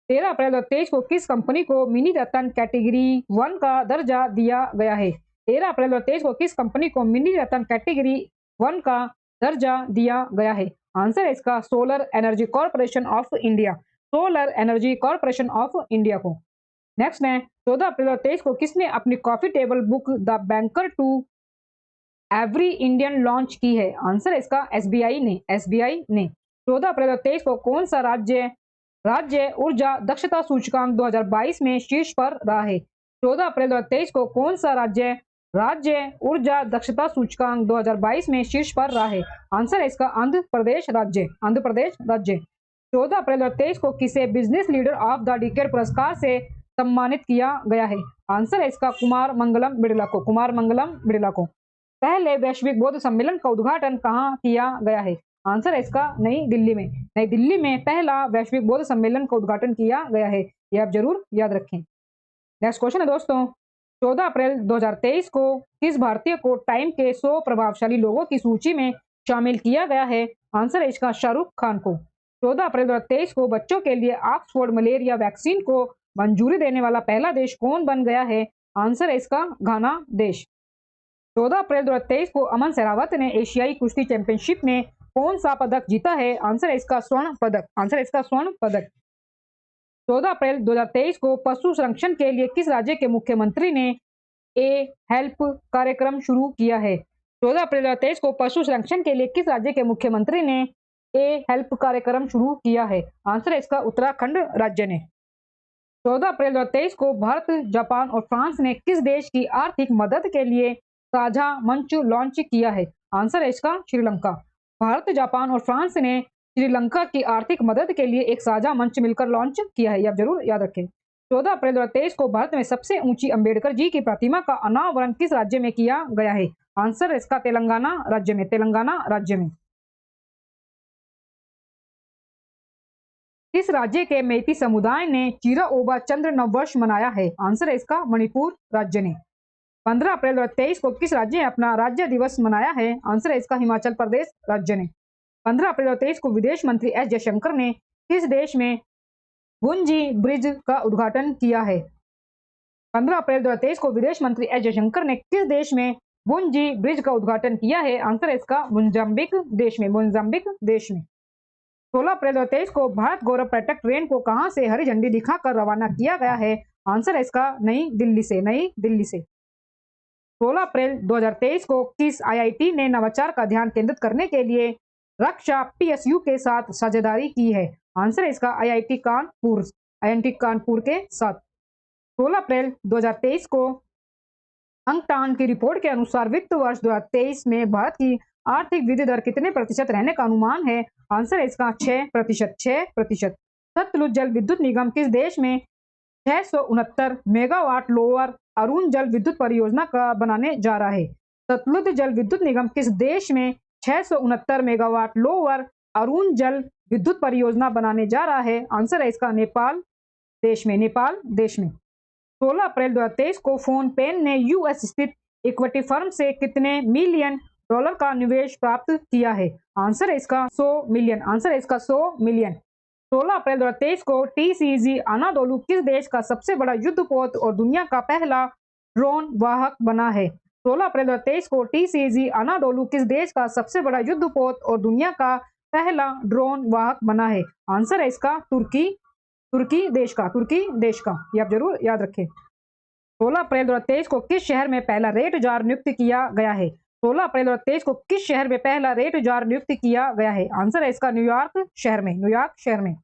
13 अप्रैल 2023 को किस कंपनी को मिनी रत्न कैटेगरी 1 का दर्जा दिया गया है? 13 अप्रैल 2023 को किस कंपनी को मिनी रत्न कैटेगरी 1 का दर्जा दिया गया है? आंसर है इसका solar energy corporation of India. Solar energy corporation of India को। नेक्स्ट है 14 अप्रैल 2023 को किसने अपनी coffee table book the banker to every Indian launch की है? आंसर है इसका एसबीआई ने। एसबीआई ने। 14 अप्रैल 2023 को कौन सा राज्य ऊर्जा दक्षता सूचकांक 2022 में शीर्ष पर रहा है? 14 अप्रैल 2023 को कौन सा राज्य ऊर्जा दक्षता सूचकांक 2022 में शीर्ष पर रहा है? आंसर है इसका आंध्र प्रदेश राज्य। आंध्र प्रदेश राज्य। 14 अप्रैल 2023 को किसे business leader of the decade पुरस्कार से सम्मानित किया गया है? आंसर है इसका कुमार मंगलम बिड़ला को। कुमार मंगलम बिड़ला को। पहले वैश्विक बौद्ध सम्मेलन का उद्घाटन कहाँ किया गया है? आंसर है इसका नई दिल्ली में। नई दिल्ली में पहला वैश्विक बौद्ध सम्मेलन का उद्घाटन किया गया है, ये आप जरूर याद रखें। नेक्स्ट क्वेश्चन है दोस्तों, 14 अप्रैल 2023 को किस भारतीय को टाइम के 100 प्रभावशाली लोगों की सूची में शामिल किया गया है? आंसर है इसका शाहरुख खान को। 14 अप्रैल 2023 को बच्चों के लिए ऑक्सफोर्ड मलेरिया वैक्सीन को मंजूरी देने वाला पहला देश कौन बन गया है? आंसर है इसका घाना देश। 14 अप्रैल 2023 को अमन सहरावत ने एशियाई कुश्ती चैंपियनशिप में कौन सा पदक जीता है? आंसर है इसका स्वर्ण पदक। आंसर है इसका स्वर्ण पदक। 14 अप्रैल 2023 को पशु संरक्षण के लिए किस राज्य के मुख्यमंत्री ने ए हेल्प कार्यक्रम शुरू किया है? 14 अप्रैल 2023 को पशु संरक्षण के लिए किस राज्य के मुख्यमंत्री ने ए हेल्प कार्यक्रम शुरू किया है? आंसर है इसका उत्तराखंड राज्य ने। 14 अप्रैल 2023 को भारत, जापान और फ्रांस ने किस देश की आर्थिक मदद के लिए साझा मंच लॉन्च किया है? आंसर है इसका श्रीलंका। भारत, जापान और फ्रांस ने श्रीलंका की आर्थिक मदद के लिए एक साझा मंच मिलकर लॉन्च किया है, ये आप जरूर याद रखें। 14 अप्रैल 2023 को भारत में सबसे ऊंची अंबेडकर जी की प्रतिमा का अनावरण किस राज्य में किया गया है? आंसर है इसका तेलंगाना राज्य में। तेलंगाना राज्य में। किस राज्य के मेइती समुदाय ने चिराओबा चंद्र नववर्ष मनाया है? आंसर है इसका मणिपुर राज्य ने। 15 अप्रैल 2023 को किस राज्य ने अपना राज्य दिवस मनाया है? आंसर है इसका हिमाचल प्रदेश राज्य ने। 15 अप्रैल 2023 को विदेश मंत्री एस जयशंकर ने किस देश में गुंजी ब्रिज का उद्घाटन किया है? 15 अप्रैल 2023 को विदेश मंत्री एस जयशंकर ने किस देश में बुंजी ब्रिज का उद्घाटन किया है? आंसर है इसका मोजाम्बिक देश में, मोजाम्बिक देश में। 16 अप्रैल 2023 को भारत गौरव पर्यटक ट्रेन को कहां से हरी झंडी दिखाकर रवाना किया गया है? आंसर है इसका नई दिल्ली से, नई दिल्ली से। 16 अप्रैल 2023 को किस आईआईटी ने नवाचार का ध्यान केंद्रित करने के लिए रक्षा पीएसयू के साथ साझेदारी की है? आंसर है इसका आईआईटी कानपुर, आईआईटी कानपुर के साथ। 16 अप्रैल 2023 को अंकटान की रिपोर्ट के अनुसार वित्त वर्ष 2023 में भारत की आर्थिक वृद्धि दर कितने प्रतिशत रहने का अनुमान है? आंसर है इसका 6%, 6%। सतलुज जल विद्युत निगम किस देश में 669 मेगावाट लोअर अरुण जल विद्युत परियोजना का बनाने जा रहा है? सतलुज जल विद्युत निगम किस देश में 669 मेगावाट लोअर अरुण जल विद्युत परियोजना बनाने जा रहा है? आंसर है इसका नेपाल देश में, नेपाल देश में। 16 अप्रैल 2023 को फोन पेन ने यूएस स्थित इक्विटी फर्म से कितने मिलियन डॉलर का निवेश प्राप्त किया है? आंसर है इसका 100 मिलियन, आंसर है इसका 100 मिलियन। 16 अप्रैल 2023 को टीसीजी अनादोलु किस देश का सबसे बड़ा युद्धपोत और दुनिया का पहला ड्रोन वाहक बना है? 16 अप्रैल 2023 को टीसीजी अनादोलु किस देश का सबसे बड़ा युद्धपोत और दुनिया का पहला ड्रोन वाहक बना है? आंसर है इसका तुर्की, तुर्की देश का, तुर्की देश का। ये आप जरूर याद रखें। 16 अप्रैल 2023 को किस शहर में पहला रेट जार नियुक्त किया गया है? 16 अप्रैल 2023 को किस शहर में पहला रेट जार नियुक्त किया गया है? आंसर है इसका न्यूयॉर्क शहर में, न्यूयॉर्क शहर में,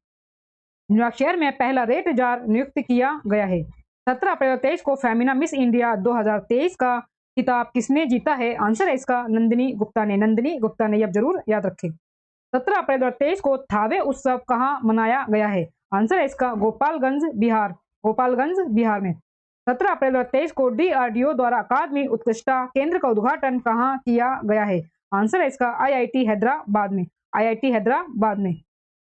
न्यूयॉर्क शहर में पहला रेट जार नियुक्त किया गया है। 17 अप्रैल 2023 को फेमिना मिस इंडिया 2023 का खिताब किसने जीता है? आंसर है इसका नंदिनी गुप्ता ने, नंदिनी गुप्ता ने। ये आप जरूर याद रखें। 17 अप्रैल 2023 को थावे उत्सव कहाँ मनाया गया है? आंसर है इसका गोपालगंज बिहार, गोपालगंज बिहार में। 17 अप्रैल 2023 को डीआरडीओ द्वारा अकादमी उत्कृष्टता केंद्र का उद्घाटन कहाँ किया गया है? आंसर है इसका आईआईटी हैदराबाद में, आईआईटी हैदराबाद में।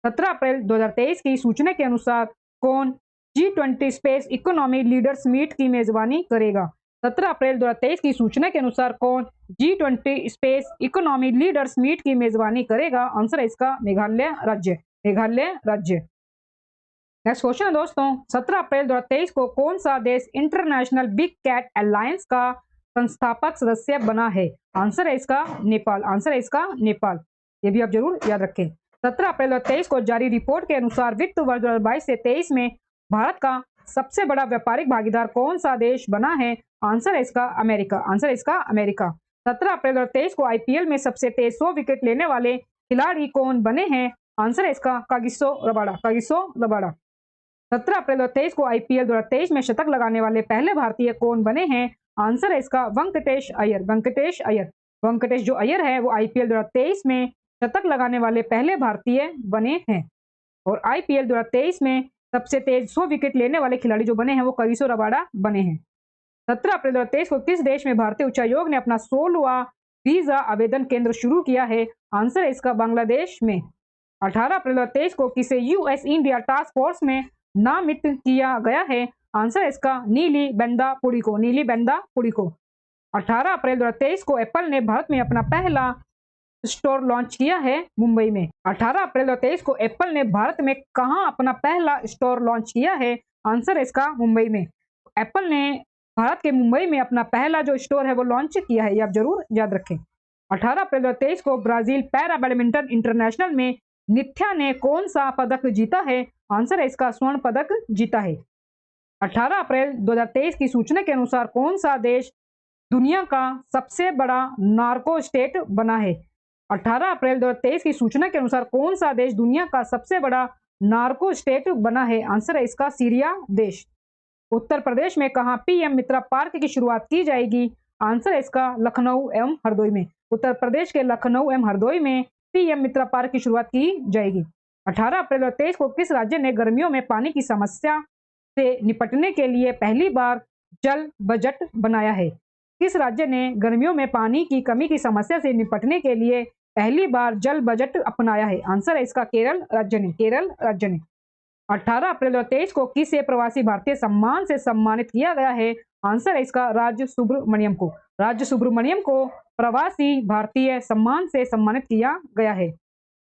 17 अप्रैल 2023 की सूचना के अनुसार कौन G20 space economy leaders meet की मेजबानी करेगा? 17 अप्रैल 2023 की सूचना के अनुसार कौन G20 space economy leaders meet की मेजबानी करेगा? आंसर है इसका मेघालय राज्य, मेघालय राज्य। नेक्स्ट क्वेश्चन है दोस्तों, 17 अप्रैल 2023 को कौन सा देश इंटरनेशनल बिग कैट अलायंस का संस्थापक सदस्य बना है? आंसर है इसका नेपाल, आंसर है इसका नेपाल। ये भी आप जरूर याद रखें। 17 अप्रैल 2023 को जारी रिपोर्ट के अनुसार वित्त वर्ष 2022 से 23 में भारत का सबसे बड़ा व्यापारिक भागीदार कौन सा देश बना है? आंसर है इसका अमेरिका, आंसर है इसका अमेरिका। 17 अप्रैल 2023 को आईपीएल में सबसे तेज 100 विकेट लेने वाले खिलाड़ी कौन बने हैं? आंसर है इसका कागिसो रबाडा, कागिसो रबाडा। 17 अप्रैल 2023 को आईपीएल 2023 में शतक लगाने वाले पहले भारतीय कौन बने हैं? आंसर है इसका वेंकटेश अय्यर, वेंकटेश अय्यर। वेंकटेश जो अय्यर है वो आईपीएल 2023 में शतक लगाने वाले पहले भारतीय बने हैं। और आईपीएल 2023 में सबसे तेज 100 विकेट लेने वाले खिलाड़ी जो बने हैं वो कागिसो रबाडा बने हैं। 17 अप्रैल 2023 को किस देश में भारतीय उच्चायोग ने अपना 16वां वीजा आवेदन केंद्र शुरू किया है? आंसर है इसका बांग्लादेश में। 18 अप्रैल 2023 को किसे यूएस इंडिया टास्क फोर्स में नामित किया गया है? आंसर है इसका नीली बेंदा पुड़ी को, नीली बेंदा पुड़ी को। 18 अप्रैल 2023 को एप्पल ने भारत में अपना पहला स्टोर लॉन्च किया है मुंबई में। 18 अप्रैल 2023 को एप्पल ने भारत में कहां अपना पहला स्टोर लॉन्च किया है? आंसर है इसका मुंबई में। एप्पल ने भारत के मुंबई में अपना पहला जो स्टोर है वो लॉन्च किया है, ये आप जरूर याद रखें। 18 अप्रैल 2023 को ब्राजील पैरा बैडमिंटन इंटरनेशनल में निथ्या ने कौन सा पदक जीता है? आंसर है इसका स्वर्ण पदक जीता है। 18 अप्रैल 2023 की सूचना के अनुसार कौन सा देश दुनिया का सबसे बड़ा नार्को स्टेट बना है? 18 अप्रैल 2023 की सूचना के अनुसार कौन सा देश दुनिया का सबसे बड़ा नार्को स्टेट बना है? आंसर है इसका सीरिया देश। उत्तर प्रदेश में कहां पीएम मित्रा पार्क की शुरुआत की जाएगी? आंसर है इसका लखनऊ एवं हरदोई में। उत्तर प्रदेश के लखनऊ एवं हरदोई में पीएम मित्रा पार्क की शुरुआत की जाएगी। 18 अप्रैल 2023 को किस राज्य ने गर्मियों में पानी की समस्या से निपटने के लिए पहली बार जल बजट बनाया है? किस राज्य ने गर्मियों में पानी की कमी की समस्या से निपटने के लिए पहली बार जल बजट अपनाया है? आंसर है इसका केरल राज्य ने, केरल राज्य ने। 18 अप्रैल 2023 को किसे प्रवासी भारतीय सम्मान से सम्मानित किया गया है? आंसर है इसका राज्य सुब्रमण्यम को, राज्य सुब्रमण्यम को प्रवासी भारतीय सम्मान से सम्मानित किया गया है।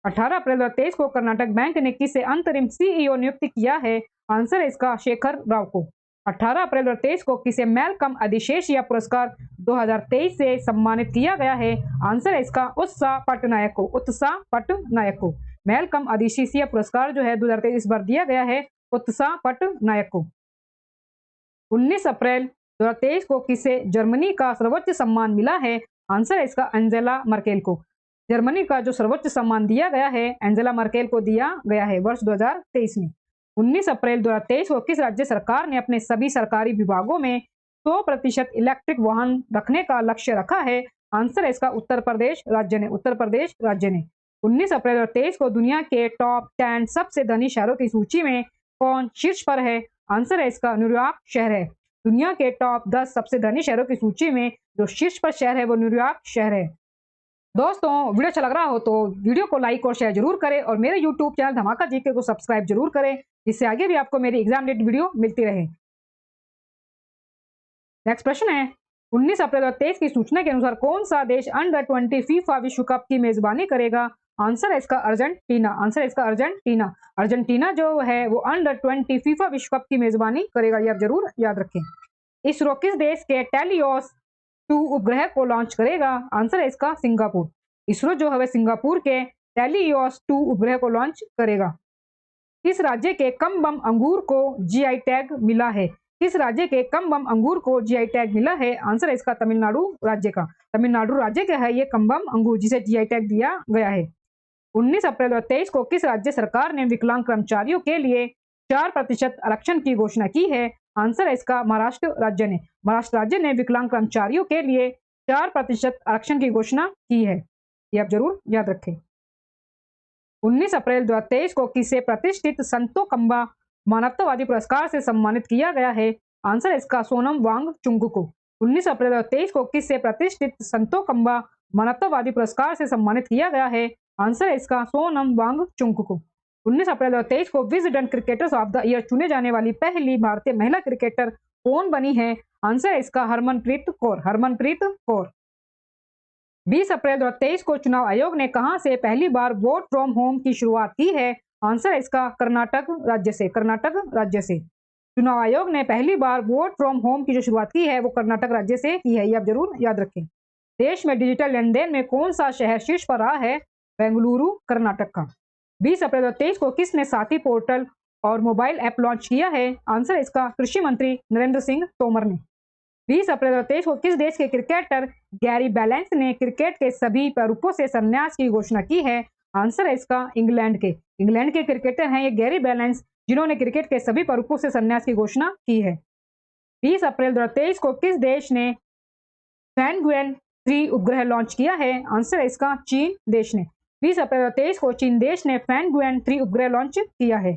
18 अप्रैल 2023 को कर्नाटक बैंक ने किसे अंतरिम सीईओ नियुक्त किया है? आंसर है इसका शेखर राव को। 18 अप्रैल 2023 को किसे मैलकम अधिशेषिया पुरस्कार 2023 से सम्मानित किया गया है? आंसर है इसका उत्साह पटनायक को, उत्साह पटनायक को। मैलकम अधिशेषिया पुरस्कार जो है 2023 इस बार दिया गया है उत्साह पटनायक को। 19 अप्रैल 2023 को किसे जर्मनी का सर्वोच्च सम्मान मिला है? आंसर है इसका एंजेला मर्केल को। जर्मनी का जो सर्वोच्च सम्मान दिया गया है एंजेला मर्केल को दिया गया है वर्ष 2023 में। 19 अप्रैल 2023 को किस राज्य सरकार ने अपने सभी सरकारी विभागों में 100% इलेक्ट्रिक वाहन रखने का लक्ष्य रखा है? आंसर है इसका उत्तर प्रदेश राज्य ने, उत्तर प्रदेश राज्य ने। 19 अप्रैल 2023 को दुनिया के टॉप 10 सबसे धनी शहरों की सूची में कौन शीर्ष पर है? आंसर है इसका न्यूयॉर्क शहर है। दुनिया के टॉप 10 सबसे धनी शहरों की सूची में जो शीर्ष पर शहर है वो न्यूयॉर्क शहर है। दोस्तों वीडियो अच्छा लग रहा हो तो वीडियो को लाइक और शेयर जरूर करें और मेरे यूट्यूब चैनल धमाका जीके को सब्सक्राइब जरूर करें, जिससे आगे भी आपको मेरी एग्जाम रिलेटेड वीडियो मिलती रहे। नेक्स्ट प्रश्न है 19 अप्रैल 2023 की सूचना के अनुसार कौन सा देश अंडर-20 फीफा विश्व कप की मेजबानी करेगा? आंसर है इसका अर्जेंटीना, आंसर है इसका अर्जेंटीना। अर्जेंटीना जो है वो अंडर-20 फीफा विश्व कप की मेजबानी करेगा, ये आप जरूर याद रखें। इसरो किस देश के टेलियोस 2 उपग्रह को लॉन्च करेगा? आंसर है इसका सिंगापुर। इसरो जो है सिंगापुर के टेलियोस 2 उपग्रह को लॉन्च करेगा। किस राज्य के कम बम अंगूर को जीआई टैग मिला है? किस राज्य के कम बम अंगूर को जीआई टैग मिला है? आंसर है इसका तमिलनाडु राज्य का। तमिलनाडु राज्य का है ये कम बम अंगूर जिसे जीआई टैग दिया गया है। 19 अप्रैल 2023 को किस राज्य सरकार ने विकलांग कर्मचारियों के लिए 4% आरक्षण की घोषणा की है? आंसर है इसका महाराष्ट्र राज्य ने। महाराष्ट्र राज्य ने विकलांग कर्मचारियों के लिए 4% आरक्षण की घोषणा की है, ये आप जरूर याद रखें। 19 अप्रैल 2023 को किसे प्रतिष्ठित संतोकंबा मानवतावादी पुरस्कार से सम्मानित किया गया है? आंसर है इसका सोनम वांगचुक को। 19 अप्रैल 2023 को किसे प्रतिष्ठित संतोकंबा मानवतावादी पुरस्कार से सम्मानित किया गया है? आंसर है इसका सोनम वांगचुक को। 19 अप्रैल 2023 को Wisden cricketers of the year चुने जाने वाली पहली भारतीय महिला क्रिकेटर कौन बनी है? आंसर है इसका हरमनप्रीत कौर, हरमनप्रीत कौर। 20 अप्रैल 2023 को चुनाव आयोग ने कहां से पहली बार वोट फ्रॉम होम की शुरुआत की है? आंसर है इसका कर्नाटक राज्य से, कर्नाटक राज्य से। चुनाव आयोग ने पहली बार वोट फ्रॉम होम की जो शुरुआत की है वो कर्नाटक राज्य से की है, ये आप जरूर याद रखें। देश में डिजिटल लेन देन में कौन सा शहर शीर्ष पर रहा है? बेंगलुरु कर्नाटक का। 20 अप्रैल 2023 को किसने साथी पोर्टल और मोबाइल ऐप लॉन्च किया है? आंसर है इसका कृषि मंत्री नरेंद्र सिंह तोमर ने। 20 अप्रैल 2023 को किस देश के क्रिकेटर गैरी बैलेंस ने क्रिकेट के सभी स्वरूपों से संन्यास की घोषणा की है? आंसर है इसका इंग्लैंड के। इंग्लैंड के क्रिकेटर हैं ये गैरी बैलेंस, जिन्होंने क्रिकेट के सभी स्वरूपों से संन्यास की घोषणा की है। 20 अप्रैल 2023 को किस देश ने फैनगुएन 3 उपग्रह लॉन्च किया है? आंसर है इसका चीन देश ने। 20 अप्रैल 2023 को चीन देश ने फैनगुएन 3 उपग्रह लॉन्च किया है।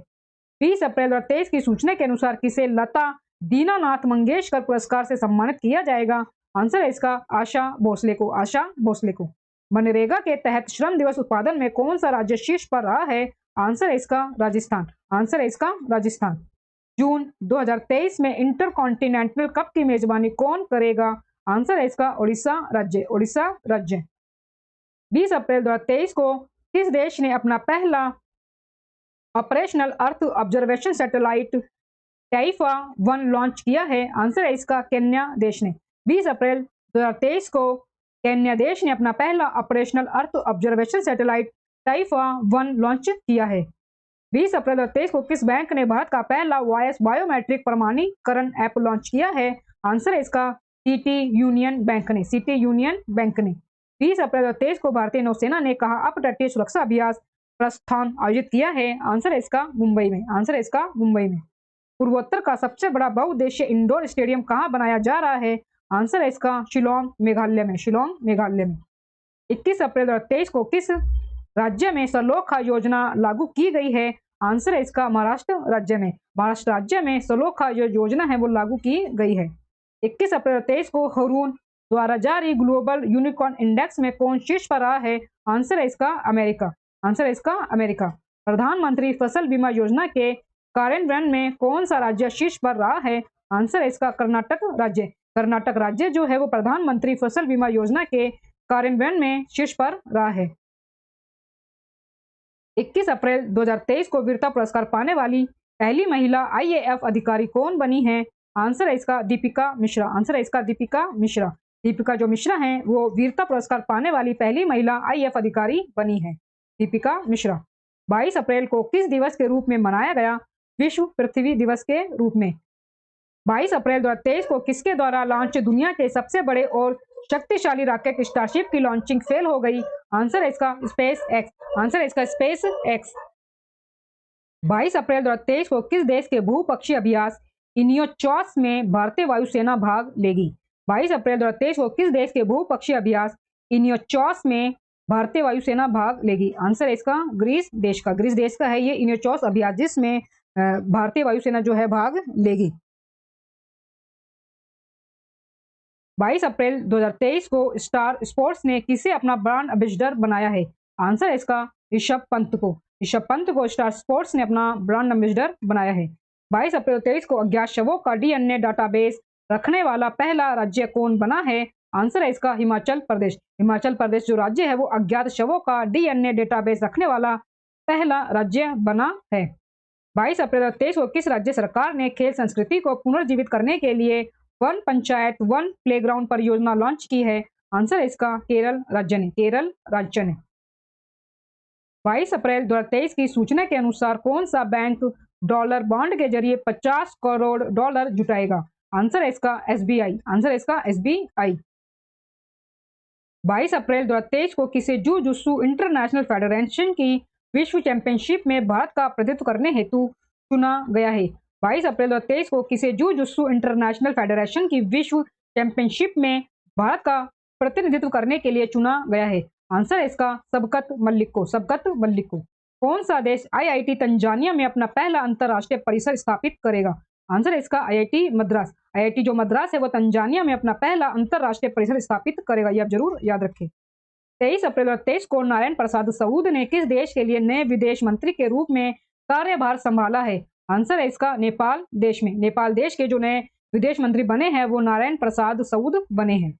20 अप्रैल 2023 की सूचना के अनुसार किसे लता दीनानाथ मंगेशकर पुरस्कार से सम्मानित किया जाएगा? आंसर है इसका आशा भोसले को, आशा भोसले को। मनरेगा के तहत श्रम दिवस उत्पादन में कौन सा राज्य शीर्ष पर रहा है? आंसर है इसका राजस्थान, आंसर है इसका राजस्थान। जून 2023 में इंटरकॉन्टिनेंटल कप की मेजबानी कौन करेगा? आंसर है इसका ओडिशा राज्य, ओडिशा राज्य। 20 अप्रैल 2023 को किस देश ने अपना पहला ऑपरेशनल अर्थ ऑब्जर्वेशन सैटेलाइट टाइफा 1 लॉन्च किया है? आंसर है इसका केन्या देश ने। 20 अप्रैल 2023 को केन्या देश ने अपना पहला ऑपरेशनल अर्थ ऑब्जर्वेशन सैटेलाइट टाइफा 1 लॉन्च किया है। 20 अप्रैल 2023 को किस बैंक ने भारत का पहला वॉइस बायोमेट्रिक प्रमाणीकरण ऐप लॉन्च किया है? आंसर है इसका सिटी यूनियन बैंक ने, सिटी यूनियन बैंक ने। 20 अप्रैल 2023 को भारतीय नौसेना ने कहा अपतटीय सुरक्षा अभ्यास प्रस्थान आयोजित किया है? आंसर है इसका मुंबई में, आंसर है इसका मुंबई में। पूर्वोत्तर का सबसे बड़ा बहुउद्देशीय इंडोर स्टेडियम कहां बनाया जा रहा है? आंसर है इसका शिलोंग मेघालय में, शिलोंग मेघालय में। 21 अप्रैल 2023 को किस राज्य में सलोखा योजना लागू की गई है? आंसर है इसका महाराष्ट्र राज्य में, महाराष्ट्र राज्य में सलोखा जो योजना है वो लागू की गई है। 21 अप्रैल 2023 को हरून द्वारा जारी ग्लोबल यूनिकॉर्न इंडेक्स में कौन शीर्ष पर रहा है? आंसर है इसका अमेरिका, आंसर है इसका अमेरिका। प्रधानमंत्री फसल बीमा योजना के कार्यान्वयन में कौन सा राज्य शीर्ष पर रहा है? आंसर है इसका कर्नाटक राज्य। कर्नाटक राज्य जो है वो प्रधानमंत्री फसल बीमा योजना के कार्यान्वयन में शीर्ष पर रहा है। 21 अप्रैल 2023 को वीरता पुरस्कार पाने वाली पहली महिला आईएएफ अधिकारी कौन बनी है? आंसर है इसका दीपिका मिश्रा। आंसर है इसका दीपिका मिश्रा। दीपिका जो मिश्रा हैं वो वीरता पुरस्कार पाने वाली पहली महिला आईएएफ अधिकारी बनी है, दीपिका मिश्रा। 22 अप्रैल को किस दिवस के रूप में मनाया गया? विश्व पृथ्वी दिवस के रूप में। 22 अप्रैल 2023 को किसके द्वारा लॉन्च दुनिया के सबसे बड़े और शक्तिशाली रॉकेट स्टारशिप की लॉन्चिंग फेल हो गई? आंसर है इसका स्पेस एक्स। आंसर है इसका स्पेस एक्स। 22 अप्रैल 2023 को किस देश के बहुपक्षीय अभ्यास इनियोचॉस में भारतीय वायुसेना भाग लेगी? 22 अप्रैल 2023 को किस देश के बहुपक्षीय अभ्यास इनियोचॉस में भारतीय वायुसेना भाग लेगी? आंसर है इसका ग्रीस देश का। ग्रीस देश का है ये इनियोचॉस अभ्यास, जिसमें भारतीय वायुसेना जो है भाग लेगी। 22 अप्रैल 2023 को स्टार स्पोर्ट्स ने किसे अपना ब्रांड एम्बेसडर बनाया है? आंसर है इसका ऋषभ पंत को। ऋषभ पंत को स्टार स्पोर्ट्स ने अपना ब्रांड एम्बेसडर बनाया है। 22 अप्रैल 2023 को अज्ञात शवों का डीएनए डाटाबेस रखने वाला पहला राज्य कौन बना है? आंसर है इसका हिमाचल प्रदेश। हिमाचल प्रदेश जो राज्य है वो अज्ञात शवों का डीएनए डेटाबेस रखने वाला पहला राज्य बना है। 22 अप्रैल 2023 को किस राज्य सरकार ने खेल संस्कृति को पुनर्जीवित करने के लिए वन पंचायत वन प्लेग्राउंड परियोजना लॉन्च की है? आंसर है इसका केरल राज्य ने। केरल राज्य ने। 22 अप्रैल 2023 की सूचना के अनुसार कौन सा बैंक डॉलर बॉन्ड के जरिए 50 करोड़ डॉलर जुटाएगा? आंसर है इसका एसबीआई। आंसर है इसका एसबीआई। 22 अप्रैल 2023 को किसे जुजुत्सु इंटरनेशनल फेडरेशन की विश्व चैंपियनशिप में भारत का प्रतिनिधित्व करने हेतु चुना गया है? 22 अप्रैल 2023 को किसे जुजुत्सु इंटरनेशनल फेडरेशन की विश्व चैंपियनशिप में भारत का प्रतिनिधित्व करने के लिए चुना गया है? आंसर है इसका सबकत मलिक को। सबकत मलिक को। कौन सा देश आईआईटी तंजानिया में अपना पहला अंतरराष्ट्रीय परिसर स्थापित करेगा? आंसर है इसका आईआईटी मद्रास। आईआईटी जो मद्रास है वो तंजानिया में अपना पहला अंतरराष्ट्रीय परिसर स्थापित करेगा, ये आप जरूर याद रखें। 23 अप्रैल 2023 को नारायण प्रसाद सऊद ने किस देश के लिए नए विदेश मंत्री के रूप में कार्यभार संभाला है? आंसर है इसका नेपाल देश में। नेपाल देश के जो नए विदेश मंत्री बने हैं वो नारायण प्रसाद सऊद बने हैं।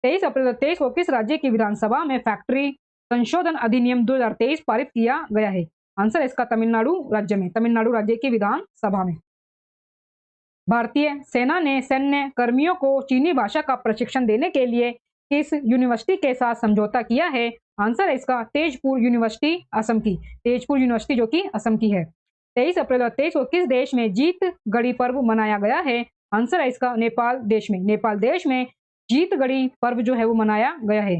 23 अप्रैल 2023 को किस राज्य की विधानसभा में फैक्ट्री संशोधन अधिनियम 2023 पारित किया गया है? आंसर है इसका तमिलनाडु राज्य में। तमिलनाडु राज्य की विधानसभा में। भारतीय सेना ने सैन्य कर्मियों को चीनी भाषा का प्रशिक्षण देने के लिए किस यूनिवर्सिटी के साथ समझौता किया है? आंसर है इसका तेजपुर यूनिवर्सिटी असम की। तेजपुर यूनिवर्सिटी जो कि असम की है। 23 अप्रैल 2023 को किस देश में जीत गड़ी पर्व मनाया गया है? आंसर है इसका नेपाल देश में। नेपाल देश में जीत गड़ी पर्व जो है वो मनाया गया है।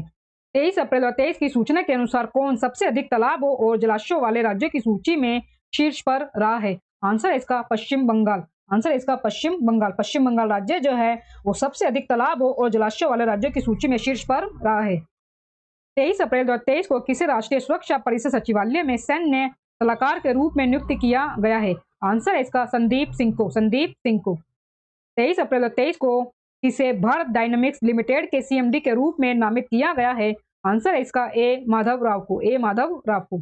23 अप्रैल 2023 की सूचना के अनुसार कौन सबसे अधिक तालाबों और जलाशयों वाले राज्यों की सूची में शीर्ष पर रहा है? आंसर है इसका पश्चिम बंगाल। आंसर है इसका पश्चिम बंगाल। पश्चिम बंगाल राज्य जो है वो सबसे अधिक तालाबों और जलाशयों वाले राज्यों की सूची में शीर्ष पर रहा है। 23 अप्रैल 2023 को किसे राष्ट्रीय सुरक्षा परिषद सचिवालय में सैन्य सलाहकार के रूप में नियुक्त किया गया है? आंसर है इसका संदीप सिंह को। संदीप सिंह को। 23 अप्रैल 2023 को किसे भारत डायनामिक्स लिमिटेड के सीएमडी के रूप में नामित किया गया है? आंसर है इसका ए माधव राव को। ए माधव राव को।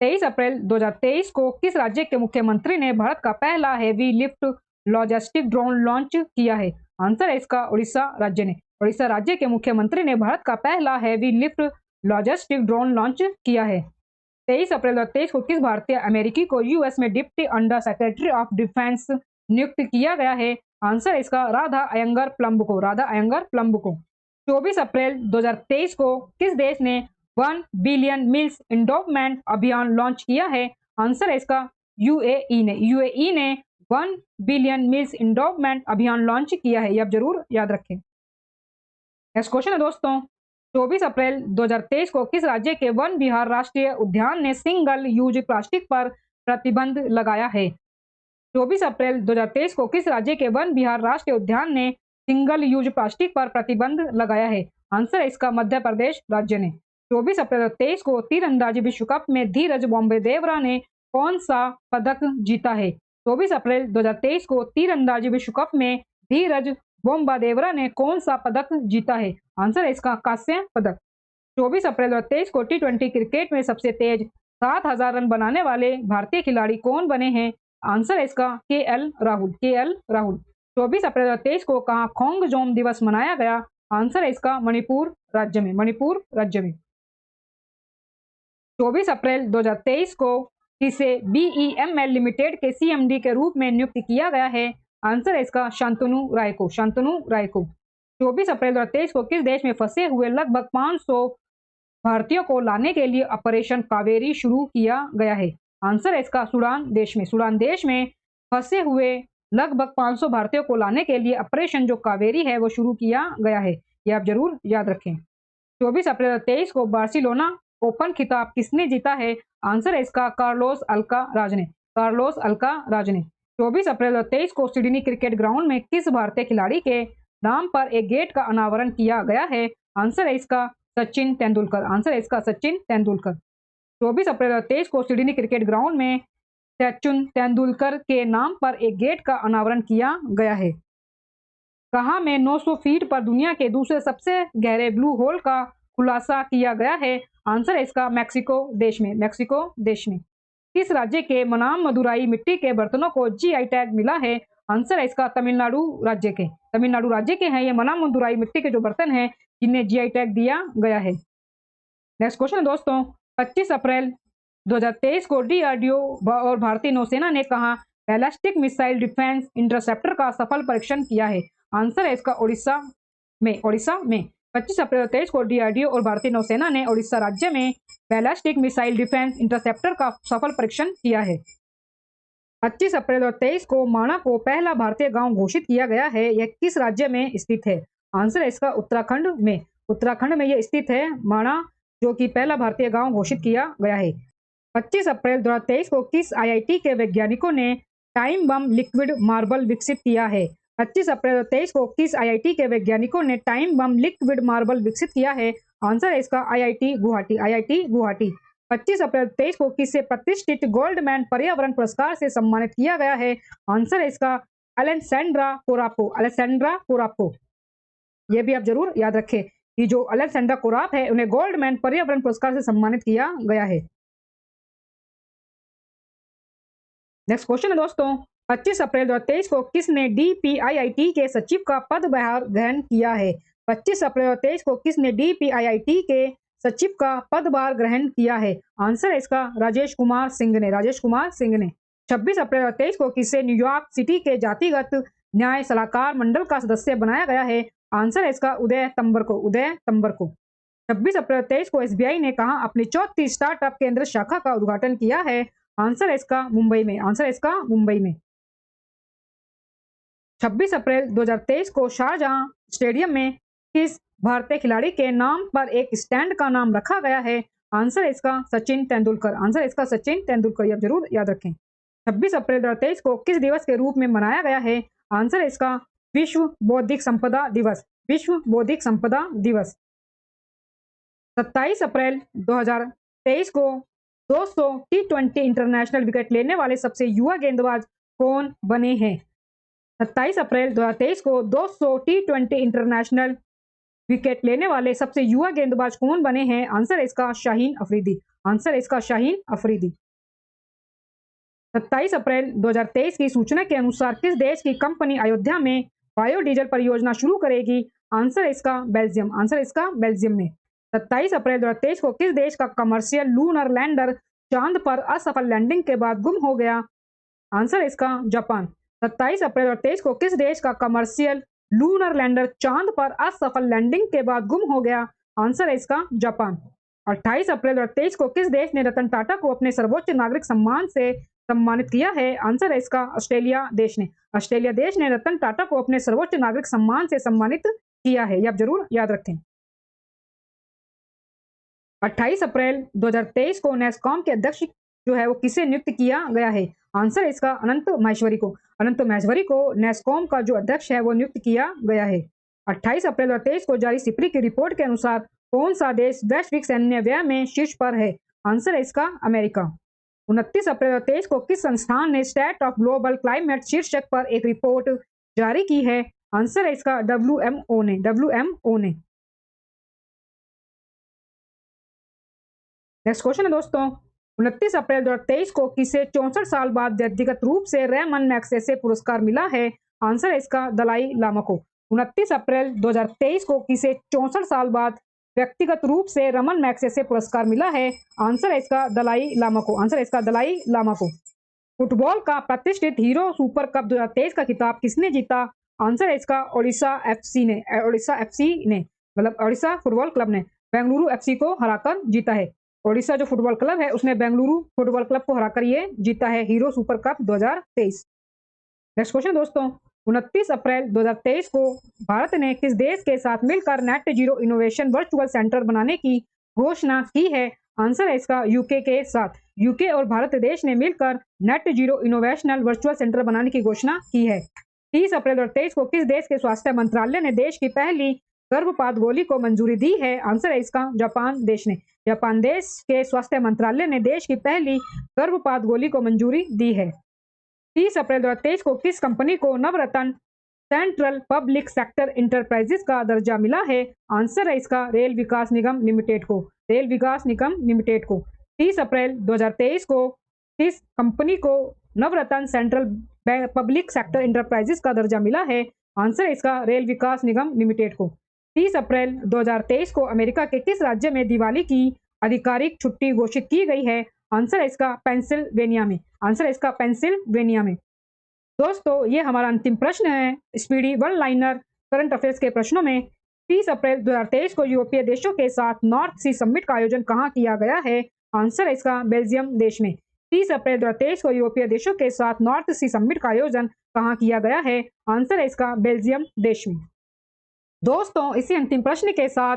23 अप्रैल 2023 को किस राज्य के मुख्यमंत्री ने भारत का पहला heavy lift logistic drone launch किया है? आंसर है इसका उड़ीसा राज्य ने। उड़ीसा राज्य के मुख्यमंत्री ने भारत का पहला heavy lift logistic drone launch किया है। 23 अप्रैल 2023 को किस भारतीय अमेरिकी को यूएस में deputy under secretary of defence नियुक्त किया गया है? आंसर है इसका राधा अयंगर प्लम्ब को। राधा अयंगर प्लम्ब को। 24 अप्रैल 2023 को किस देश ने 1 बिलियन मील्स एंडोवमेंट अभियान लॉन्च किया है? आंसर है इसका यूएई ने। यूएई ने 1 बिलियन मील्स एंडोवमेंट अभियान लॉन्च किया है, ये आप जरूर याद रखें। नेक्स्ट क्वेश्चन है दोस्तों, 24 अप्रैल 2023 को किस राज्य के वन विहार राष्ट्रीय उद्यान ने सिंगल यूज प्लास्टिक पर प्रतिबंध लगाया है? 24 अप्रैल 2023 को किस राज्य के वन विहार राष्ट्रीय उद्यान ने सिंगल यूज प्लास्टिक पर प्रतिबंध लगाया है? आंसर है इसका मध्य प्रदेश राज्य ने। 24 अप्रैल 2023 को तीरंदाजी विश्व कप में धीरज बॉम्बे देवरा ने कौन सा पदक जीता है? 24 अप्रैल 2023 को तीरंदाजी विश्व कप में धीरज बोम्बा देवरा ने कौन सा पदक जीता है? आंसर है इसका कांस्य पदक। 24 अप्रैल 2023 को टी20 क्रिकेट में सबसे तेज 7000 रन बनाने वाले भारतीय खिलाड़ी कौन बने हैं? आंसर है इसका केएल राहुल। केएल राहुल। 24 अप्रैल 2023 को कहां खोंगजोम दिवस मनाया गया? आंसर है इसका मणिपुर राज्य में। मणिपुर राज्य में। 24 अप्रैल 2023 को किसे BEML लिमिटेड के CMD के रूप में नियुक्त किया गया है? आंसर है इसका शांतनु राय को, शांतनु राय को। 24 अप्रैल 2023 को किस देश में फंसे हुए लगभग 500 भारतीयों को लाने के लिए ऑपरेशन कावेरी शुरू किया गया है? आंसर है इसका सूडान देश में, सूडान देश में फंसे हुए लगभग 500 भारतीयों को लाने के लिए ऑपरेशन जो कावेरी है वो शुरू किया गया है, ये आप जरूर याद रखें। 24 अप्रैल 2023 को बार्सिलोना ओपन खिताब किसने जीता है? आंसर है इसका कार्लोस अल्काराज ने, कार्लोस अल्काराज ने। 24 अप्रैल 2023 को सिडनी क्रिकेट ग्राउंड में किस भारतीय खिलाड़ी के नाम पर एक गेट का अनावरण किया गया है? आंसर है इसका सचिन तेंदुलकर, आंसर है इसका सचिन तेंदुलकर। 24 अप्रैल 2023 को सिडनी क्रिकेट ग्राउंड में सचिन तेंदुलकर के नाम पर एक गेट का अनावरण किया गया है। कहाँ में 900 फीट पर दुनिया के दूसरे सबसे गहरे ब्लू होल का खुलासा किया गया है? आंसर है इसका मैक्सिको देश में, मैक्सिको देश में। किस राज्य के मनाम मदुराई मिट्टी के बर्तनों को GI टैग मिला है? आंसर है इसका तमिलनाडु राज्य के, तमिलनाडु राज्य के हैं ये मनाम मदुराई मिट्टी के जो बर्तन हैं जिन्हें GI टैग दिया गया है। नेक्स्ट क्वेश्चन दोस्तों, 25 अप्रैल 2023 को DRDO और भारतीय नौसेना ने कहा बैलिस्टिक मिसाइल डिफेंस इंटरसेप्टर का सफल परीक्षण किया है? आंसर है इसका ओडिशा में, ओडिशा में। 25 अप्रैल 2023 को DRDO और भारतीय नौसेना ने ओडिशा राज्य में बैलिस्टिक मिसाइल डिफेंस इंटरसेप्टर का सफल परीक्षण किया है। 25 अप्रैल 2023 को माणा को पहला भारतीय गांव घोषित किया गया है, यह किस राज्य में स्थित है? आंसर है इसका उत्तराखंड में, उत्तराखंड में यह स्थित है माणा, जो कि पहला भारतीय गांव घोषित किया गया है। 25 अप्रैल 2023 को किस IIT के वैज्ञानिकों ने टाइम बम लिक्विड मार्बल विकसित किया है? 25 अप्रैल 2023 को किस IIT के वैज्ञानिकों ने टाइम बम लिक्विड मार्बल विकसित किया है? आंसर है इसका IIT गुवाहाटी, IIT गुवाहाटी। 25 अप्रैल 2023 को किसे प्रतिष्ठित गोल्डमैन पर्यावरण पुरस्कार से सम्मानित किया गया है? आंसर है इसका अलेक्सेंड्रा कोरापो, अलेक्सेंड्रा कोरापो। यह भी आप जरूर याद रखें कि जो अलेक्सेंड्रा कोराप है उन्हें गोल्डमैन पर्यावरण पुरस्कार से सम्मानित किया गया है। नेक्स्ट क्वेश्चन है दोस्तों, 25 अप्रैल 2023 को किसने DPIIT के सचिव का पदभार ग्रहण किया है? 25 अप्रैल 2023 को किसने DPIIT के सचिव का पदभार ग्रहण किया है? आंसर है इसका राजेश कुमार सिंह ने, राजेश कुमार सिंह ने। 26 अप्रैल 2023 को किसे न्यूयॉर्क सिटी के जातिगत न्याय सलाहकार मंडल का सदस्य बनाया गया है? आंसर है इसका उदय तंबर को, उदय तंबर को। 26 अप्रैल 2023 को SBI ने कहा अपनी चौथी स्टार्टअप केंद्र शाखा का उद्घाटन किया है? आंसर है इसका मुंबई में, आंसर है इसका मुंबई में। 26 अप्रैल 2023 को शारजाह स्टेडियम में किस भारतीय खिलाड़ी के नाम पर एक स्टैंड का नाम रखा गया है? आंसर है इसका सचिन तेंदुलकर, आंसर है इसका सचिन तेंदुलकर, ये आप जरूर याद रखें। 26 अप्रैल 2023 को किस दिवस के रूप में मनाया गया है? आंसर है इसका विश्व बौद्धिक संपदा दिवस, विश्व बौद्धिक संपदा दिवस। 27 अप्रैल 2023 को 200 T20 इंटरनेशनल विकेट लेने वाले सबसे युवा गेंदबाज कौन बने हैं? 27 अप्रैल 2023 को 200 T20 इंटरनेशनल विकेट लेने वाले सबसे युवा गेंदबाज कौन बने हैं? आंसर है इसका शाहीन अफरीदी, आंसर है इसका शाहीन अफरीदी। 27 अप्रैल 2023 की सूचना के अनुसार किस देश की कंपनी अयोध्या में बायोडीजल परियोजना शुरू करेगी? आंसर है इसका बेल्जियम, आंसर है इसका बेल्जियम में। 27 अप्रैल 2023 को किस देश का कमर्शियल लूनर लैंडर चांद पर असफल लैंडिंग के बाद गुम हो गया? आंसर है इसका जापान। 27 अप्रैल 2023 को किस देश का कमर्शियल लूनर लैंडर चांद पर असफल लैंडिंग के बाद गुम हो गया? आंसर है इसका जापान। 28 अप्रैल 2023 को किस देश ने रतन टाटा को अपने सर्वोच्च नागरिक सम्मान से सम्मानित किया है? आंसर है इसका ऑस्ट्रेलिया देश ने, ऑस्ट्रेलिया देश ने रतन टाटा को अपने सर्वोच्च नागरिक सम्मान से सम्मानित किया है, ये आप जरूर याद रखें। 28 अप्रैल 2023 को नेस्कॉम के अध्यक्ष जो है वो किसे नियुक्त किया गया है? आंसर है इसका अनंत माहेश्वरी को, अनंत माहेश्वरी को नेस्कॉम का जो अध्यक्ष है वो नियुक्त किया गया है। 28 अप्रैल 2023 को जारी सिपरी की रिपोर्ट के अनुसार कौन सा देश वैश्विक सैन्य व्यय में शीर्ष पर है? आंसर है इसका अमेरिका। 29 अप्रैल 2023 को किस संस्थान ने स्टेट ऑफ ग्लोबल क्लाइमेट शीर्षक पर एक रिपोर्ट जारी की है? आंसर है इसका WMO ने, WMO ने। नेक्स्ट क्वेश्चन है दोस्तों, 29 अप्रैल 2023 को किसे 64 साल बाद व्यक्तिगत रूप से रेमन मैग्सेसे पुरस्कार मिला है? आंसर है इसका दलाई लामा को। 29 अप्रैल 2023 को किसे 64 साल बाद व्यक्तिगत रूप से रमन मैग्सेसे पुरस्कार मिला है? आंसर है इसका दलाई लामा को। आंसर है इसका दलाई लामा को। फुटबॉल का प्रतिष्ठित हीरो सुपर कप 2023 का खिताब किसने जीता? आंसर है इसका ओडिशा एफसी ने। ओडिशा एफसी ने मतलब ओडिशा फुटबॉल क्लब ने बेंगलुरु एफसी को हराकर जीता है। ओडिशा जो फुटबॉल क्लब है उसने बेंगलुरु फुटबॉल क्लब को हराकर ये जीता है hero super cup 2023। Next question दोस्तों, 29 अप्रैल 2023 को भारत ने किस देश के साथ मिलकर net zero innovation virtual centre बनाने की घोषणा की है? आंसर है इसका यूके के साथ। यूके और भारत देश ने मिलकर नेट जीरो इनोवेशनल वर्चुअल सेंटर बनाने की घोषणा की है। 30 अप्रैल 2023 को किस देश के स्वास्थ्य मंत्रालय ने देश की पहली गर्भपात गोली को मंजूरी दी है? आंसर है इसका जापान देश ने। जापान देश के स्वास्थ्य मंत्रालय ने देश की पहली गर्भपात गोली को मंजूरी दी है। 30 अप्रैल 2023 को किस कंपनी को नवरत्न सेंट्रल पब्लिक सेक्टर इंटरप्राइजेस का दर्जा मिला है? आंसर है इसका रेल विकास निगम लिमिटेड को। रेल विकास निगम लिमिटेड को 30 अप्रैल 2023 को किस कंपनी को नवरत्न सेंट्रल पब्लिक सेक्टर इंटरप्राइजेस का दर्जा मिला है? आंसर है इसका रेल विकास निगम लिमिटेड को। 30 अप्रैल 2023 को अमेरिका के किस राज्य में दिवाली की आधिकारिक छुट्टी घोषित की गई है? आंसर है इसका पेंसिल्वेनिया में। आंसर है इसका पेंसिल्वेनिया में। दोस्तों ये हमारा अंतिम प्रश्न है speedy one liner current affairs के प्रश्नों में। 30 अप्रैल 2023 को यूरोपीय देशों के साथ नॉर्थ सी समिट का आयोजन कहाँ किया गया है? आंसर है इसका बेल्जियम देश में। 30 अप्रैल 2023 को यूरोपीय देशों के साथ नॉर्थ सी समिट का आयोजन कहाँ किया गया है? आंसर है इसका बेल्जियम देश में। दोस्तों इसी अंतिम प्रश्न के साथ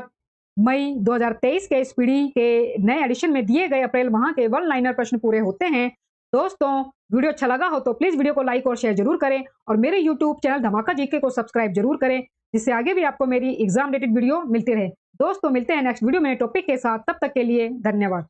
मई 2023 के स्पीडी के नए एडिशन में दिए गए अप्रैल माह के वन लाइनर प्रश्न पूरे होते हैं। दोस्तों वीडियो अच्छा लगा हो तो प्लीज वीडियो को लाइक और शेयर जरूर करें और मेरे यूट्यूब चैनल धमाका जीके को सब्सक्राइब जरूर करें, जिससे आगे भी आपको मेरी एग्जाम रिलेटेड वीडियो मिलती रहे। दोस्तों मिलते हैं नेक्स्ट वीडियो में टॉपिक के साथ, तब तक के लिए धन्यवाद।